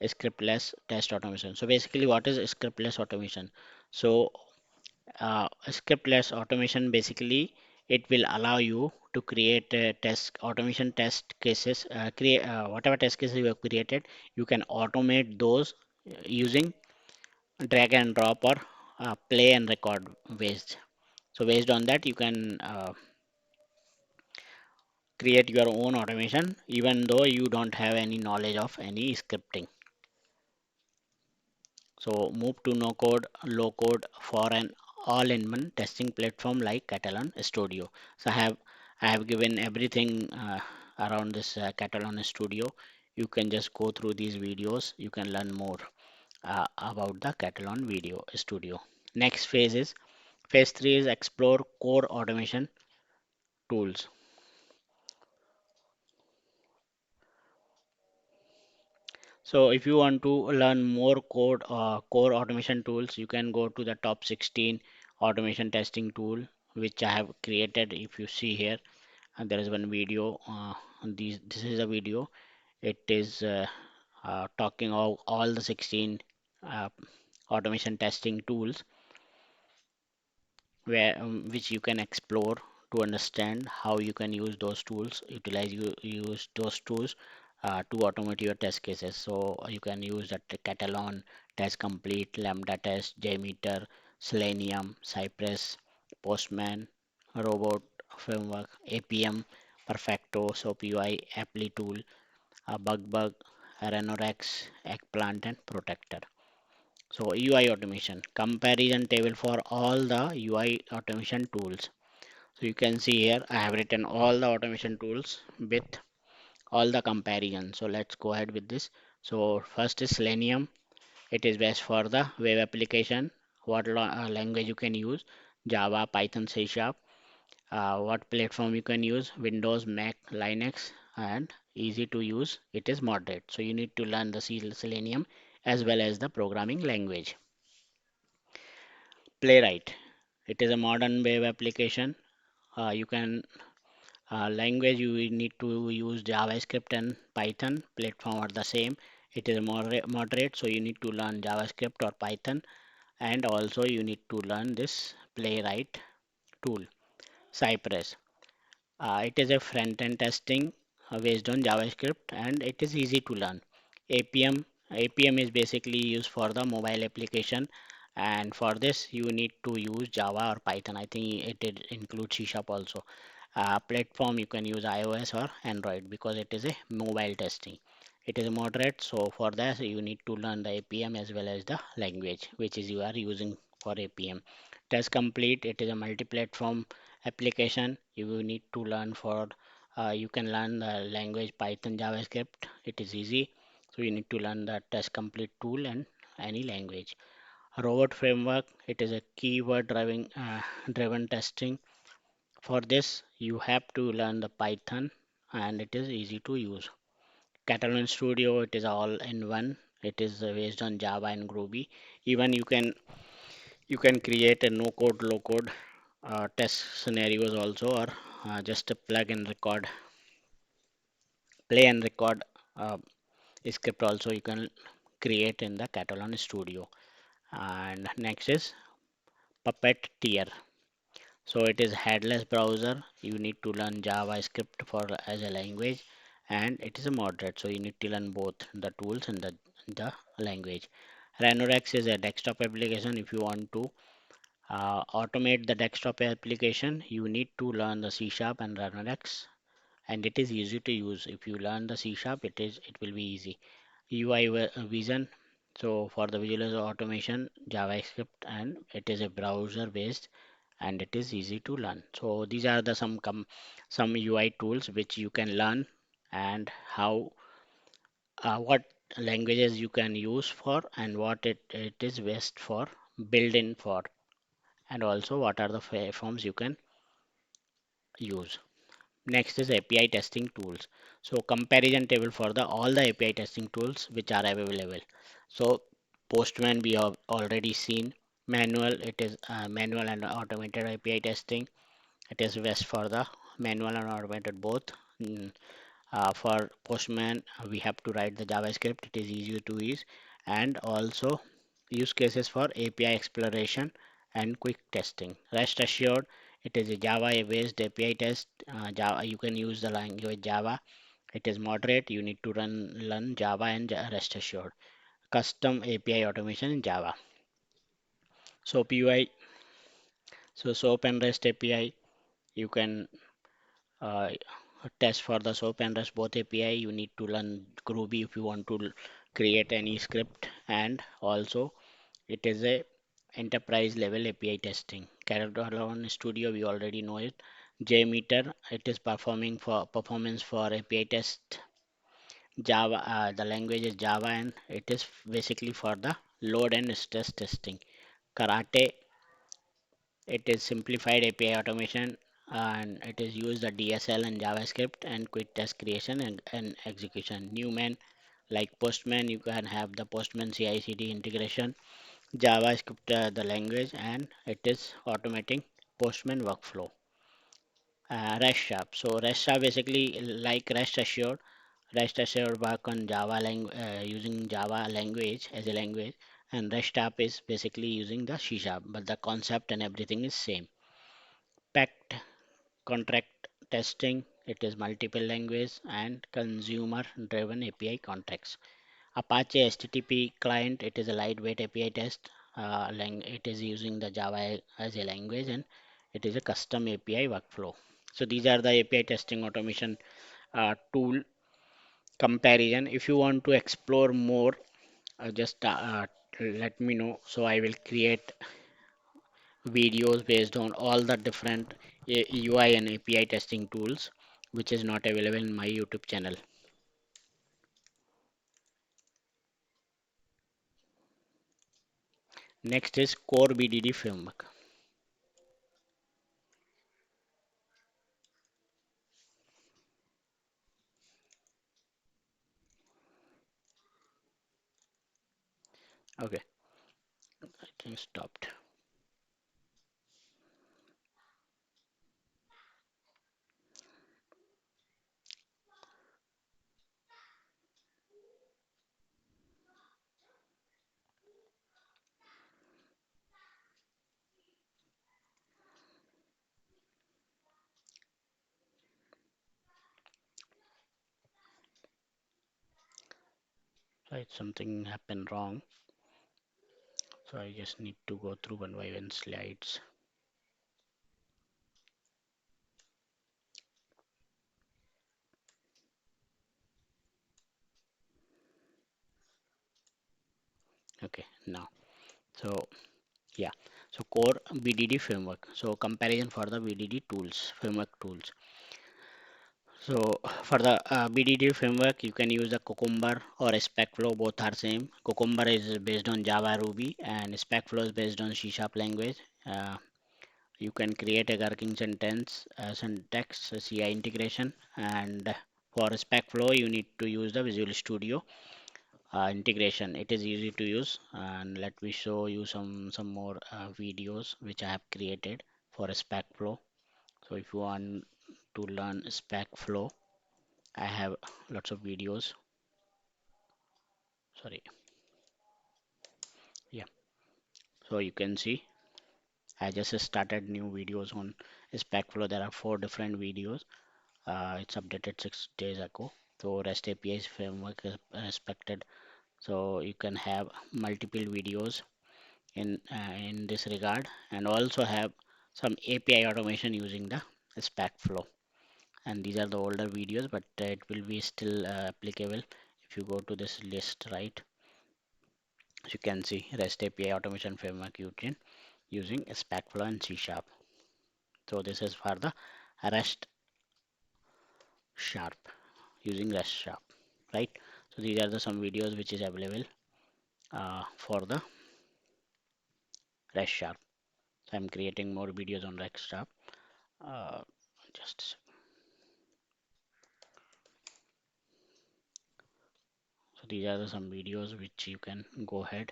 [SPEAKER 1] scriptless test automation. So basically, what is scriptless automation? So scriptless automation basically it will allow you to create test automation test cases, create whatever test cases you have created, you can automate those using drag and drop or play and record based. So based on that, you can create your own automation even though you don't have any knowledge of any scripting. So move to no code, low code for an all-in-one testing platform like Catalan Studio. So I have given everything around this Catalan Studio. You can just go through these videos. You can learn more about the Catalan Video Studio. Next phase 3 is explore core automation tools. So if you want to learn more core automation tools, you can go to the top 16 automation testing tool which I have created. If you see here, there is one video. This is a video. It is talking of all the 16 uh, automation testing tools where which you can explore to understand how you can use those tools, use those tools to automate your test cases. So you can use the Catalan, Test Complete, Lambda Test, JMeter, Selenium, Cypress, Postman, Robot Framework, APM, Perfecto, SoapUI, Apply Tool, Bug, Ranorex, Eggplant, and Protector. So UI automation, comparison table for all the UI automation tools. So you can see here I have written all the automation tools with all the comparison. So let's go ahead with this. So first is Selenium. It is best for the web application. What language you can use? Java, Python, C Sharp. What platform you can use? Windows, Mac, Linux, and easy to use. It is moderate. So you need to learn the Selenium as well as the programming language. Playwright. It is a modern web application. You can language you will need to use JavaScript and Python. Platform are the same. It is moderate, so you need to learn JavaScript or Python, and also you need to learn this Playwright tool. Cypress. It is a front-end testing based on JavaScript, and it is easy to learn. APM. APM is basically used for the mobile application, and for this you need to use Java or Python. I think it includes C Sharp also. Platform you can use iOS or Android because it is a mobile testing. It is moderate, so for that you need to learn the APM as well as the language which is you are using for APM. Test complete. It is a multi-platform application. You will need to learn for you can learn the language Python, JavaScript. It is easy. So you need to learn the test complete tool and any language. Robot framework. It is a keyword driven testing. For this, you have to learn the Python and it is easy to use. Catalan Studio, it is all in one. It is based on Java and Groovy. Even you can create a no code, low code test scenarios also, or just a plug and record, play and record script also you can create in the Catalan Studio. And next is Puppet tier. So it is headless browser. You need to learn JavaScript for as a language, and it is a moderate. So you need to learn both the tools and the language. Ranorex is a desktop application. If you want to automate the desktop application, you need to learn the C Sharp and Ranorex, and it is easy to use. If you learn the C Sharp, it will be easy. UI Vision. So for the visual automation, JavaScript, and it is a browser based and it is easy to learn. So these are the some UI tools which you can learn and how what languages you can use for and what it is best for build in for and also what are the forms you can use. Next is API testing tools. So comparison table for the all the API testing tools which are available. So Postman we have already seen. Manual, it is manual and automated API testing. It is best for the manual and automated both. Mm, for Postman, we have to write the JavaScript. It is easy to use, and also use cases for API exploration and quick testing. Rest assured, it is a Java-based API test. Java, you can use the language Java. It is moderate. You need to learn Java and rest assured. Custom API automation in Java. SOAP UI. So SOAP and REST API. You can uh, test for the SOAP and REST both API. You need to learn Groovy if you want to create any script, and also it is a enterprise level API testing. Catalan Studio, we already know it. JMeter, it is performing for performance for API test. Java, the language is Java, and it is basically for the load and stress testing. Karate, it is simplified API automation and it is used the DSL and JavaScript and quick test creation and execution. Newman, like Postman, you can have the Postman CI/CD integration. JavaScript, the language, and it is automating Postman workflow. REST app. So REST app basically like rest assured. REST assured work on Java using Java language as a language. and REST app is basically using the C sharp, but the concept and everything is same. Packed contract testing, it is multiple language and consumer driven API context. Apache HTTP client, it is a lightweight API test. It is using the Java as a language and it is a custom API workflow. So these are the API testing automation tool comparison. If you want to explore more, just let me know. So I will create videos based on all the different UI and API testing tools, which is not available in my YouTube channel. Next is Core BDD framework. Okay, I think stopped. Right, something happened wrong. So I just need to go through one by one slides. Okay, now. So yeah, so core BDD framework. So comparison for the BDD tools, framework tools. So for the BDD framework, you can use the Cucumber or SpecFlow. Both are same. Cucumber is based on Java Ruby, and SpecFlow is based on C Sharp language. Uh, you can create a working sentence, syntax, CI integration, and for SpecFlow, you need to use the Visual Studio integration. It is easy to use, and let me show you some more videos which I have created for SpecFlow. So if you want to learn SpecFlow, I have lots of videos. Sorry, yeah. So you can see I just started new videos on SpecFlow. There are four different videos. It's updated 6 days ago. So REST APIs framework is respected. So you can have multiple videos in this regard, and also have some API automation using the SpecFlow. And these are the older videos, but it will be still applicable if you go to this list, right? As you can see, REST API automation framework using SpecFlow and C Sharp. So this is for the REST Sharp, using REST Sharp, right? So these are the some videos which is available for the REST Sharp. So I'm creating more videos on REST Sharp. Uh, just so these are the some videos which you can go ahead.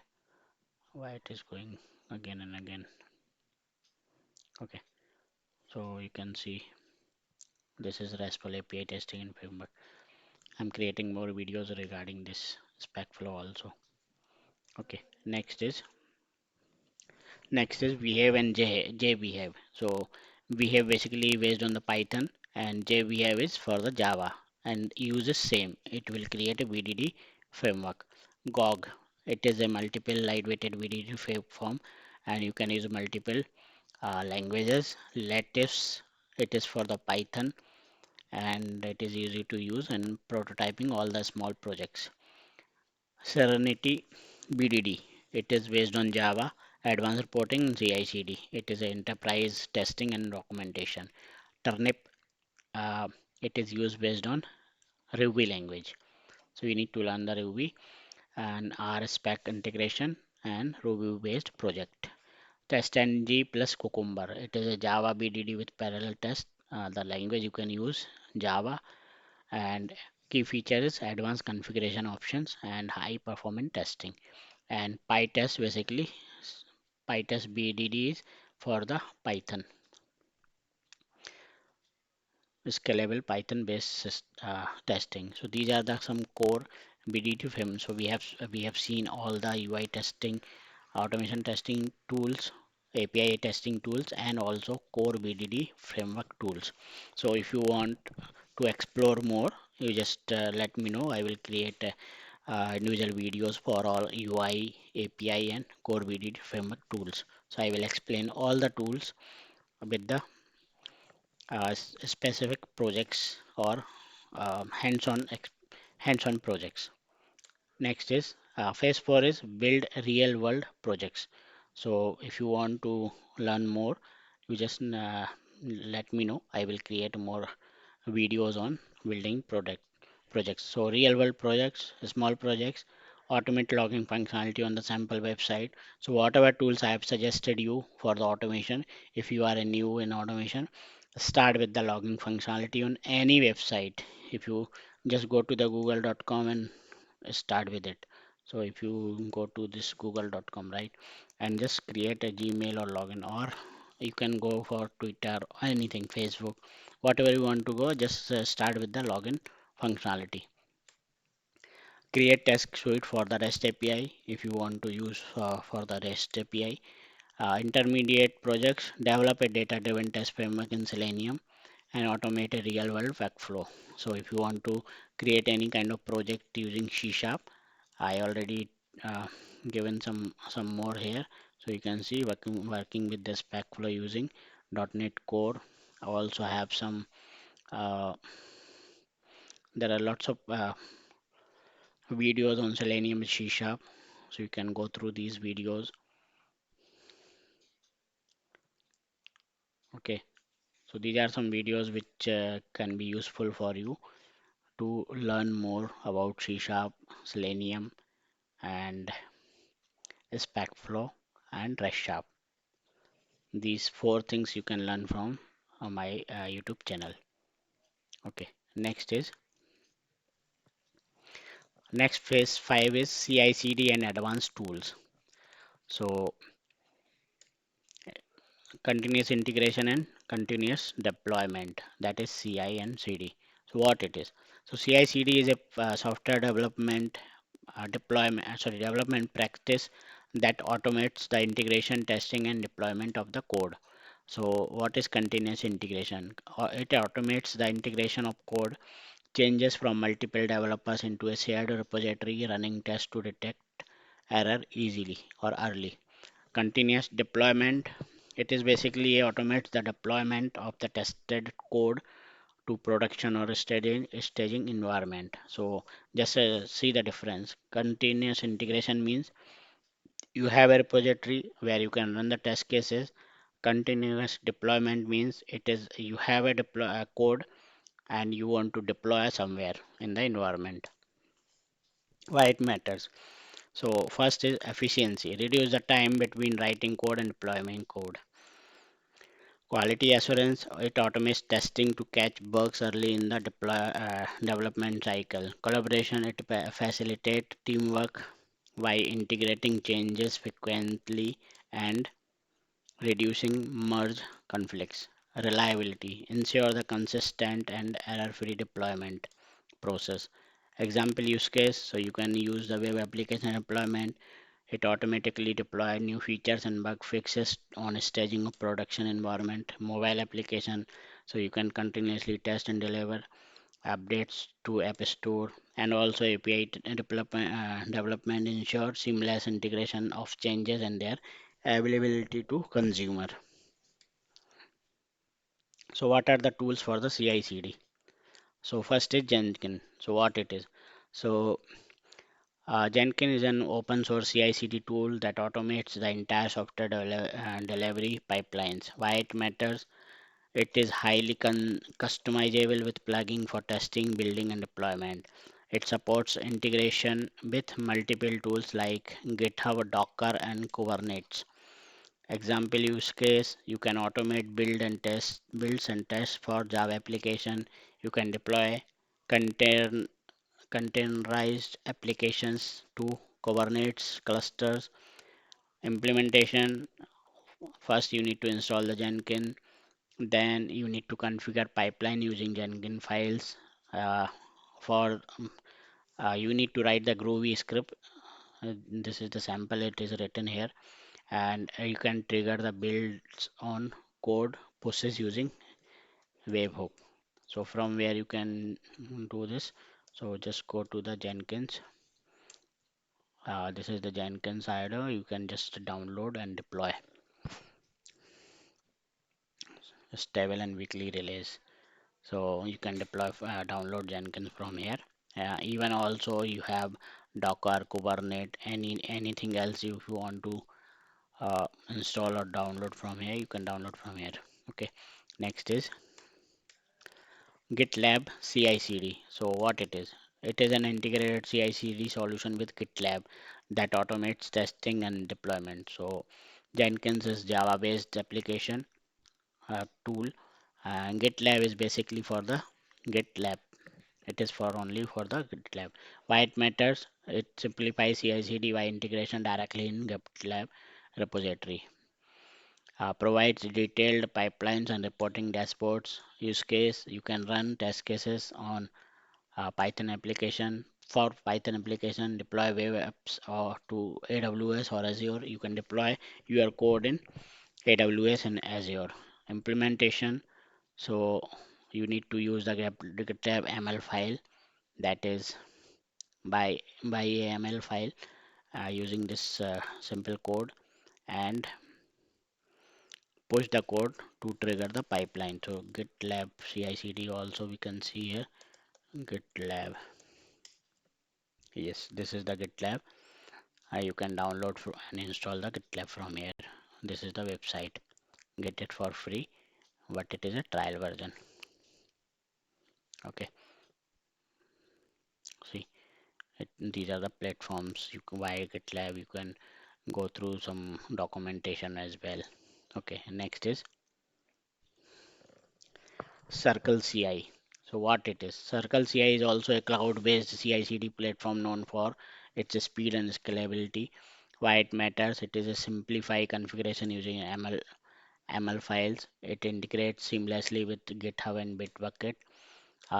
[SPEAKER 1] Why it is going again and again? Okay, so you can see this is RESTful API testing in framework. I'm creating more videos regarding this SpecFlow also. Okay, next is behave and JBehave. So behave basically based on the Python, and JBehave is for the Java and uses same. It will create a BDD framework. GOG, it is a multiple lightweighted BDD form, and you can use multiple languages. Lattice, it is for the Python, and it is easy to use and prototyping all the small projects. Serenity BDD. It is based on Java, advanced reporting, CI/CD. It is enterprise testing and documentation. Turnip. Uh, it is used based on Ruby language. So we need to learn the Ruby and RSpec integration and Ruby based project. TestNG plus Cucumber. It is a Java BDD with parallel test. The language you can use Java, and key features advanced configuration options and high performance testing. And PyTest basically, PyTest BDD is for the Python. scalable Python-based testing. So these are the some core BDT framework. So we have seen all the UI testing, automation testing tools, API testing tools, and also core BDD framework tools. So if you want to explore more, you just let me know. I will create individual videos for all UI, API, and core BDD framework tools. So I will explain all the tools with the specific projects or hands-on projects. Next is phase 4 is build real world projects. So if you want to learn more, you just let me know. I will create more videos on building product projects. So real world projects, small projects, automate logging functionality on the sample website. So whatever tools I have suggested you for the automation, if you are a new in automation, start with the logging functionality on any website. If you just go to the google.com and start with it. So if you go to this google.com, right, and just create a Gmail or login, or you can go for Twitter or anything, Facebook, whatever you want to go, just start with the login functionality. Create test suite for the REST API if you want to use for the REST API. Intermediate projects, develop a data-driven test framework in Selenium and automate a real-world workflow. So if you want to create any kind of project using C Sharp, I already uh, given some more here. So you can see working with this Backflow using .NET Core. I also have some. There are lots of videos on Selenium with C Sharp, so you can go through these videos. Okay, so these are some videos which can be useful for you to learn more about C Sharp, Selenium, and Backflow and REST Sharp. These four things you can learn from my YouTube channel. Okay, next phase 5 is CI/CD and advanced tools. So continuous integration and continuous deployment, that is CI and CD. So what it is? So CI/CD is a software development practice that automates the integration, testing, and deployment of the code. So what is continuous integration? It automates the integration of code changes from multiple developers into a shared repository running tests to detect error easily or early. Continuous deployment, it is basically automates the deployment of the tested code to production or staging environment. So just see the difference. Continuous integration means you have a repository where you can run the test cases. Continuous deployment means it is you have a code and you want to deploy somewhere in the environment. Why it matters? So first is efficiency, reduce the time between writing code and deploying code. Quality assurance, it automates testing to catch bugs early in the development cycle. Collaboration, it facilitates teamwork by integrating changes frequently and reducing merge conflicts. Reliability, ensure the consistent and error-free deployment process. Example use case, so you can use the web application deployment. It automatically deploys new features and bug fixes on staging of production environment. Mobile application, so you can continuously test and deliver updates to App Store, and also API development ensure seamless integration of changes and their availability to consumer. So what are the tools for the CI/CD? So first is Jenkins. So what it is? So Jenkins is an open source CI/CD tool that automates the entire software delivery pipelines. Why it matters? It is highly customizable with plugin for testing, building, and deployment. It supports integration with multiple tools like GitHub, Docker, and Kubernetes. Example use case: you can automate builds and tests for Java application. You can deploy contain containerized applications to Kubernetes clusters. Implementation: first you need to install the Jenkins, Then you need to configure pipeline using Jenkins files. Uh, for You need to write the Groovy script. This is the sample, it is written here, and you can trigger the builds on code pushes using webhook. So from where you can do this, so just go to the Jenkins. This is the Jenkins IDE. You can just download and deploy stable and weekly release. So you can deploy download Jenkins from here. Even also you have Docker, Kubernetes, anything else if you want to install or download from here, you can download from here. Okay. Next is GitLab CI/CD. So what it is? It is an integrated CI/CD solution with GitLab that automates testing and deployment. So Jenkins is Java-based application tool, and GitLab is basically for the GitLab. It is for only for the GitLab. Why it matters? It simplifies CI/CD by integration directly in GitLab repository. Provides detailed pipelines and reporting dashboards. Use case, you can run test cases on Python application. For Python application, deploy web apps or to AWS or Azure. You can deploy your code in AWS and Azure. Implementation. So you need to use the GitLab ML file, that is by AML file, using this simple code, and push the code to trigger the pipeline. So GitLab CI/CD also we can see here. GitLab. Yes, this is the GitLab. You can download and install the GitLab from here. This is the website. Get it for free, but it is a trial version. Okay. See, these are the platforms you can buy GitLab. You can go through some documentation as well. Okay. Next is Circle CI. So what it is? Circle CI is also a cloud-based CI/CD platform known for its speed and scalability. Why it matters? It is a simplified configuration using ML files. It integrates seamlessly with GitHub and Bitbucket.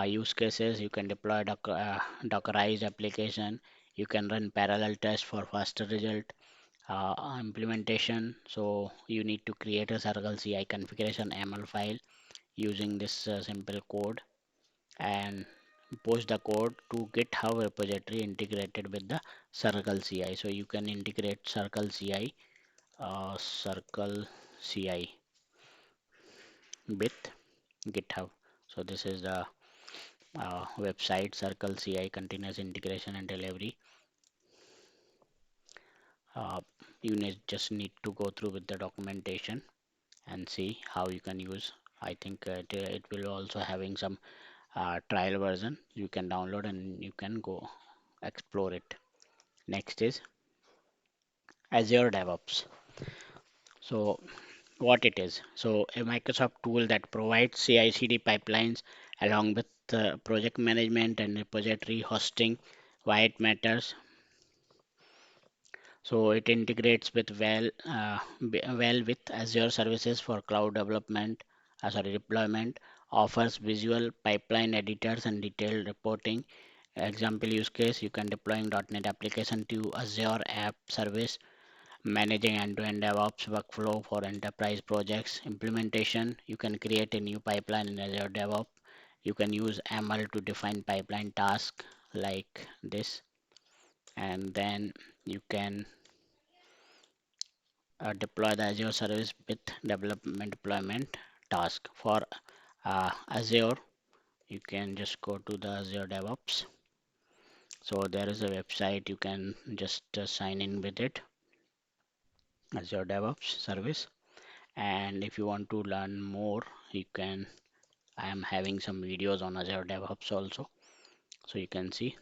[SPEAKER 1] Use cases: you can deploy Dockerized application. You can run parallel tests for faster result. Implementation: so you need to create a Circle CI configuration ML file using this simple code, and post the code to GitHub repository integrated with the Circle CI. So you can integrate Circle CI with GitHub. So this is the website Circle CI continuous integration and delivery. Uh, you just need to go through with the documentation and see how you can use. I think it will also having some trial version you can download and you can go explore it. Next is Azure DevOps. So what it is? So a Microsoft tool that provides CI/CD pipelines along with project management and repository hosting. Why it matters? So it integrates with well with Azure services for cloud development, deployment, offers visual pipeline editors and detailed reporting. Example use case: you can deploying .NET application to Azure App Service, managing end-to-end DevOps workflow for enterprise projects. Implementation: you can create a new pipeline in Azure DevOps. You can use ML to define pipeline task like this, and then you can deploy the Azure service with development deployment task. For Azure, you can just go to the Azure DevOps. So there is a website, you can just sign in with it, Azure DevOps service. And if you want to learn more, you can, I am having some videos on Azure DevOps also. So you can see,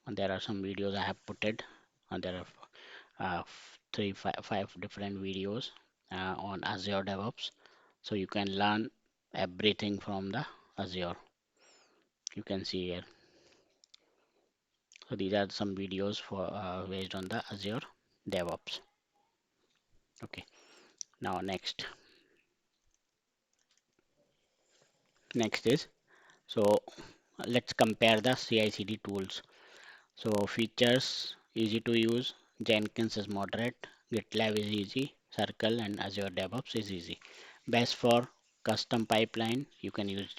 [SPEAKER 1] and there are some videos I have put it, and there are five different videos on Azure DevOps. So you can learn everything from the Azure. You can see here. So these are some videos for based on the Azure DevOps. Okay. Now next is, so let's compare the CI/CD tools. So features easy to use. Jenkins is moderate. GitLab is easy. Circle and Azure DevOps is easy. Best for custom pipeline, you can use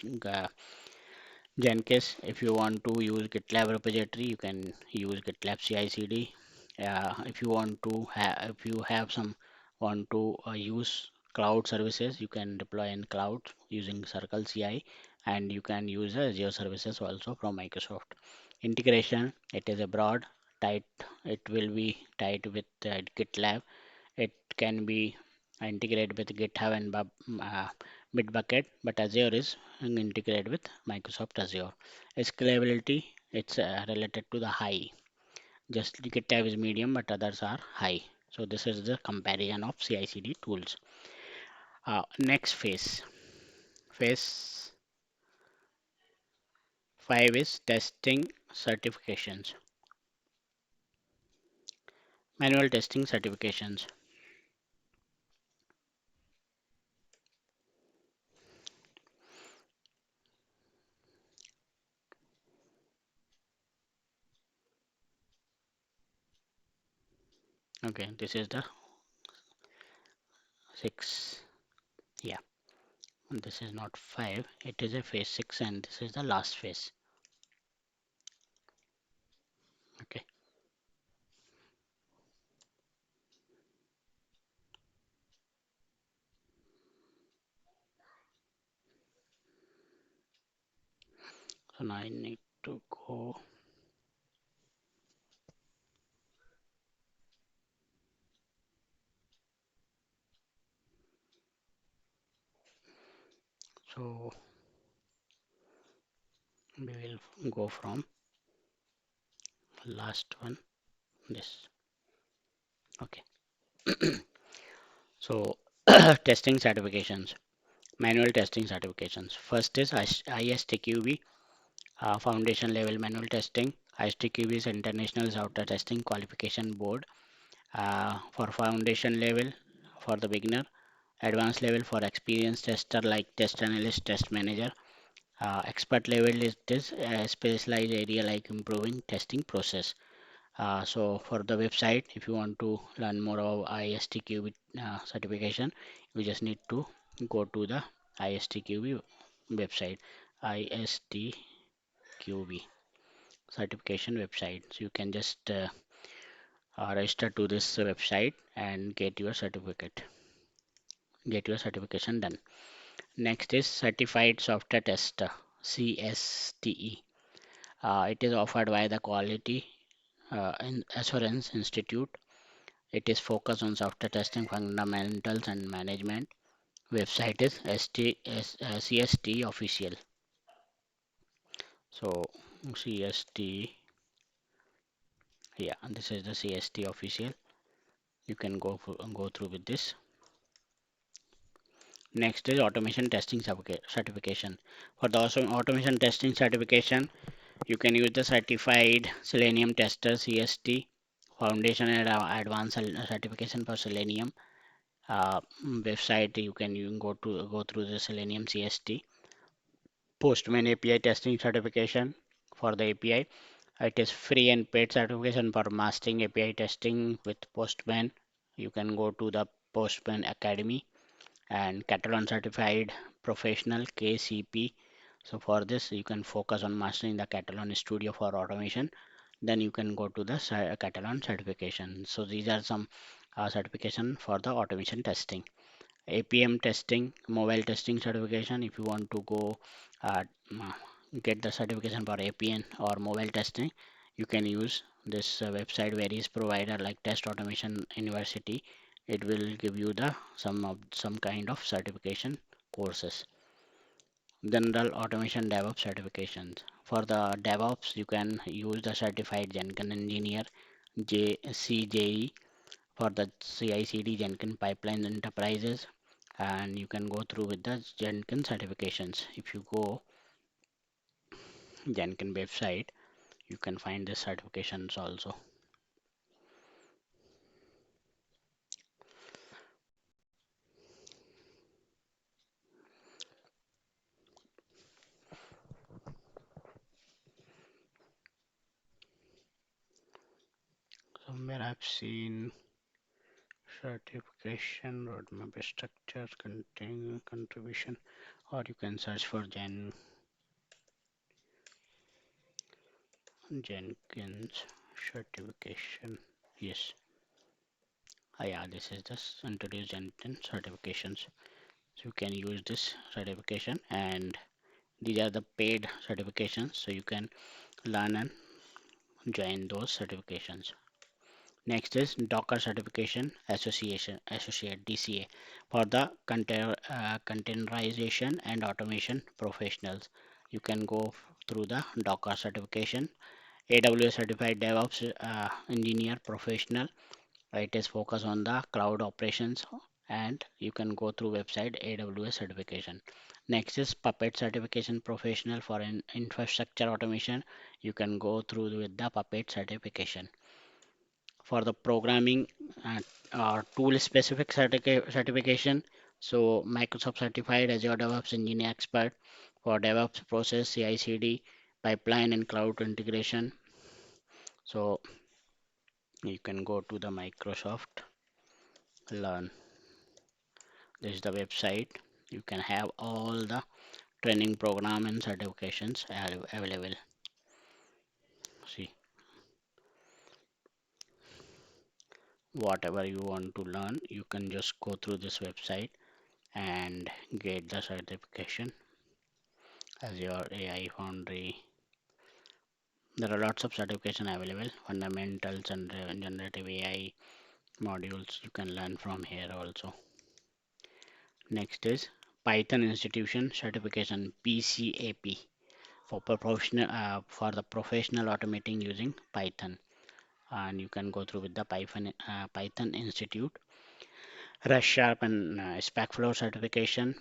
[SPEAKER 1] Jenkins. If you want to use GitLab repository, you can use GitLab CI/CD. If you want to if you have some want to use cloud services, you can deploy in cloud using Circle CI, and you can use Azure services also from Microsoft. Integration, it is a broad, tight. It will be tight with GitLab. It can be integrated with GitHub and Bitbucket, but Azure is integrated with Microsoft Azure. Scalability, it's related to the high. Just GitHub is medium, but others are high. So this is the comparison of CI/CD tools. Next phase, phase 5 is testing certifications. Manual testing certifications. Okay, this is the 6. Yeah, and this is not 5. It is a phase 6, and this is the last phase. Okay, so now I need to go. So we will go from last one, this. Okay, so testing certifications, manual testing certifications. First is ISTQB, foundation level manual testing. ISTQB is International Software Testing Qualification Board. For foundation level for the beginner, advanced level for experienced tester like test analyst, test manager. Expert level is this specialized area like improving testing process. So for the website, if you want to learn more about ISTQB certification, you just need to go to the ISTQB website, ISTQB certification website. So you can just register to this website and get your certification done. Next is Certified Software Tester, CSTE. It is offered by the Quality Assurance Institute. It is focused on software testing fundamentals and management. Website is CST official. So CST, yeah, this is the CST official. You can go through with this. Next is automation testing certification. For the automation testing certification, you can use the certified Selenium tester CST foundation and advanced certification for Selenium website. You can go through the Selenium CST. Postman API testing certification for the API. It is free and paid certification for mastering API testing with Postman. You can go to the Postman Academy. And Catalan certified professional KCP. So for this you can focus on mastering the Catalan studio for automation. Then you can go to the Catalan certification. So these are some certification for the automation testing. APM testing, mobile testing certification. If you want to go uh, uh, get the certification for APN or mobile testing, you can use this website, various provider like Test Automation University. It will give you the some kind of certification courses. General Automation DevOps certifications. For the DevOps, you can use the certified Jenkins engineer CJE for the CI/CD Jenkins pipeline enterprises, and you can go through with the Jenkins certifications. If you go Jenkins website, you can find the certifications also. somewhere I've seen certification, roadmap structure, contain contribution, or you can search for Jenkins certification. Yes, yeah, this is just introduce Jenkins certifications. So you can use this certification, and these are the paid certifications, so you can learn and join those certifications. Next is Docker Certification Associate DCA for the containerization and automation professionals. You can go through the Docker certification. AWS Certified DevOps Engineer Professional. It is focused on the cloud operations, and you can go through website AWS certification. Next is Puppet Certification Professional for infrastructure automation. You can go through with the Puppet certification. For the programming tool specific certification, so Microsoft Certified Azure DevOps Engineer Expert for DevOps process CI/CD pipeline and cloud integration. So you can go to the Microsoft Learn. This is the website. You can have all the training program and certifications available. See, whatever you want to learn, you can just go through this website and get the certification as your AI Foundry. There are lots of certification available, fundamentals and generative AI modules you can learn from here also. Next is Python Institution Certification PCAP for the professional automating using Python, and you can go through with the Python Institute Rush Sharp and SpecFlow certification.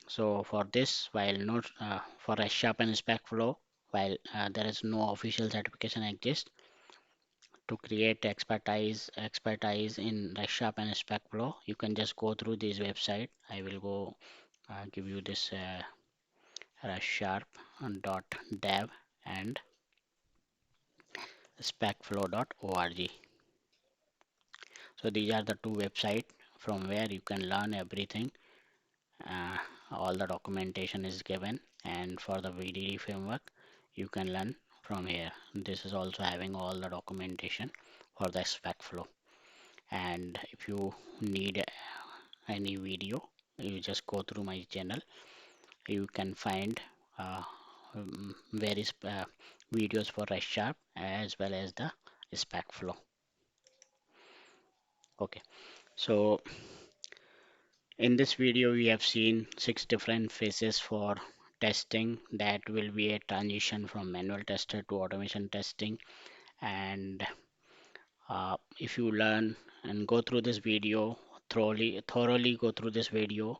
[SPEAKER 1] So for this, while not for Rush Sharp and SpecFlow, while there is no official certification exist, to create expertise in Rush Sharp and SpecFlow, you can just go through this website. I will go give you this Rush Sharp dot dev and specflow.org. So these are the two websites from where you can learn everything. Uh, all the documentation is given, and for the VDD framework, you can learn from here. This is also having all the documentation for the SpecFlow. And if you need any video, you just go through my channel. You can find uh, various videos for Rush Sharp as well as the SpecFlow. Okay, so in this video, we have seen 6 different phases for testing. That will be a transition from manual tester to automation testing. And if you learn and go through this video thoroughly go through this video,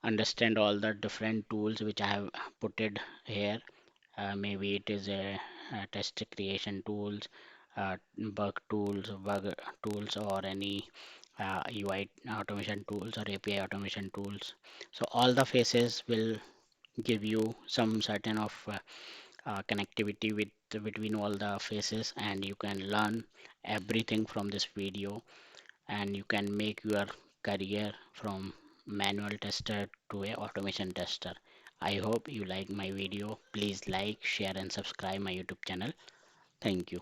[SPEAKER 1] understand all the different tools which I have put it here. Maybe it is a test creation tools, bug tools, or any UI automation tools or API automation tools. So all the phases will give you some certain of connectivity with between all the phases, and you can learn everything from this video, and you can make your career from manual tester to a automation tester. I hope you like my video. Please like, share and subscribe my YouTube channel. Thank you.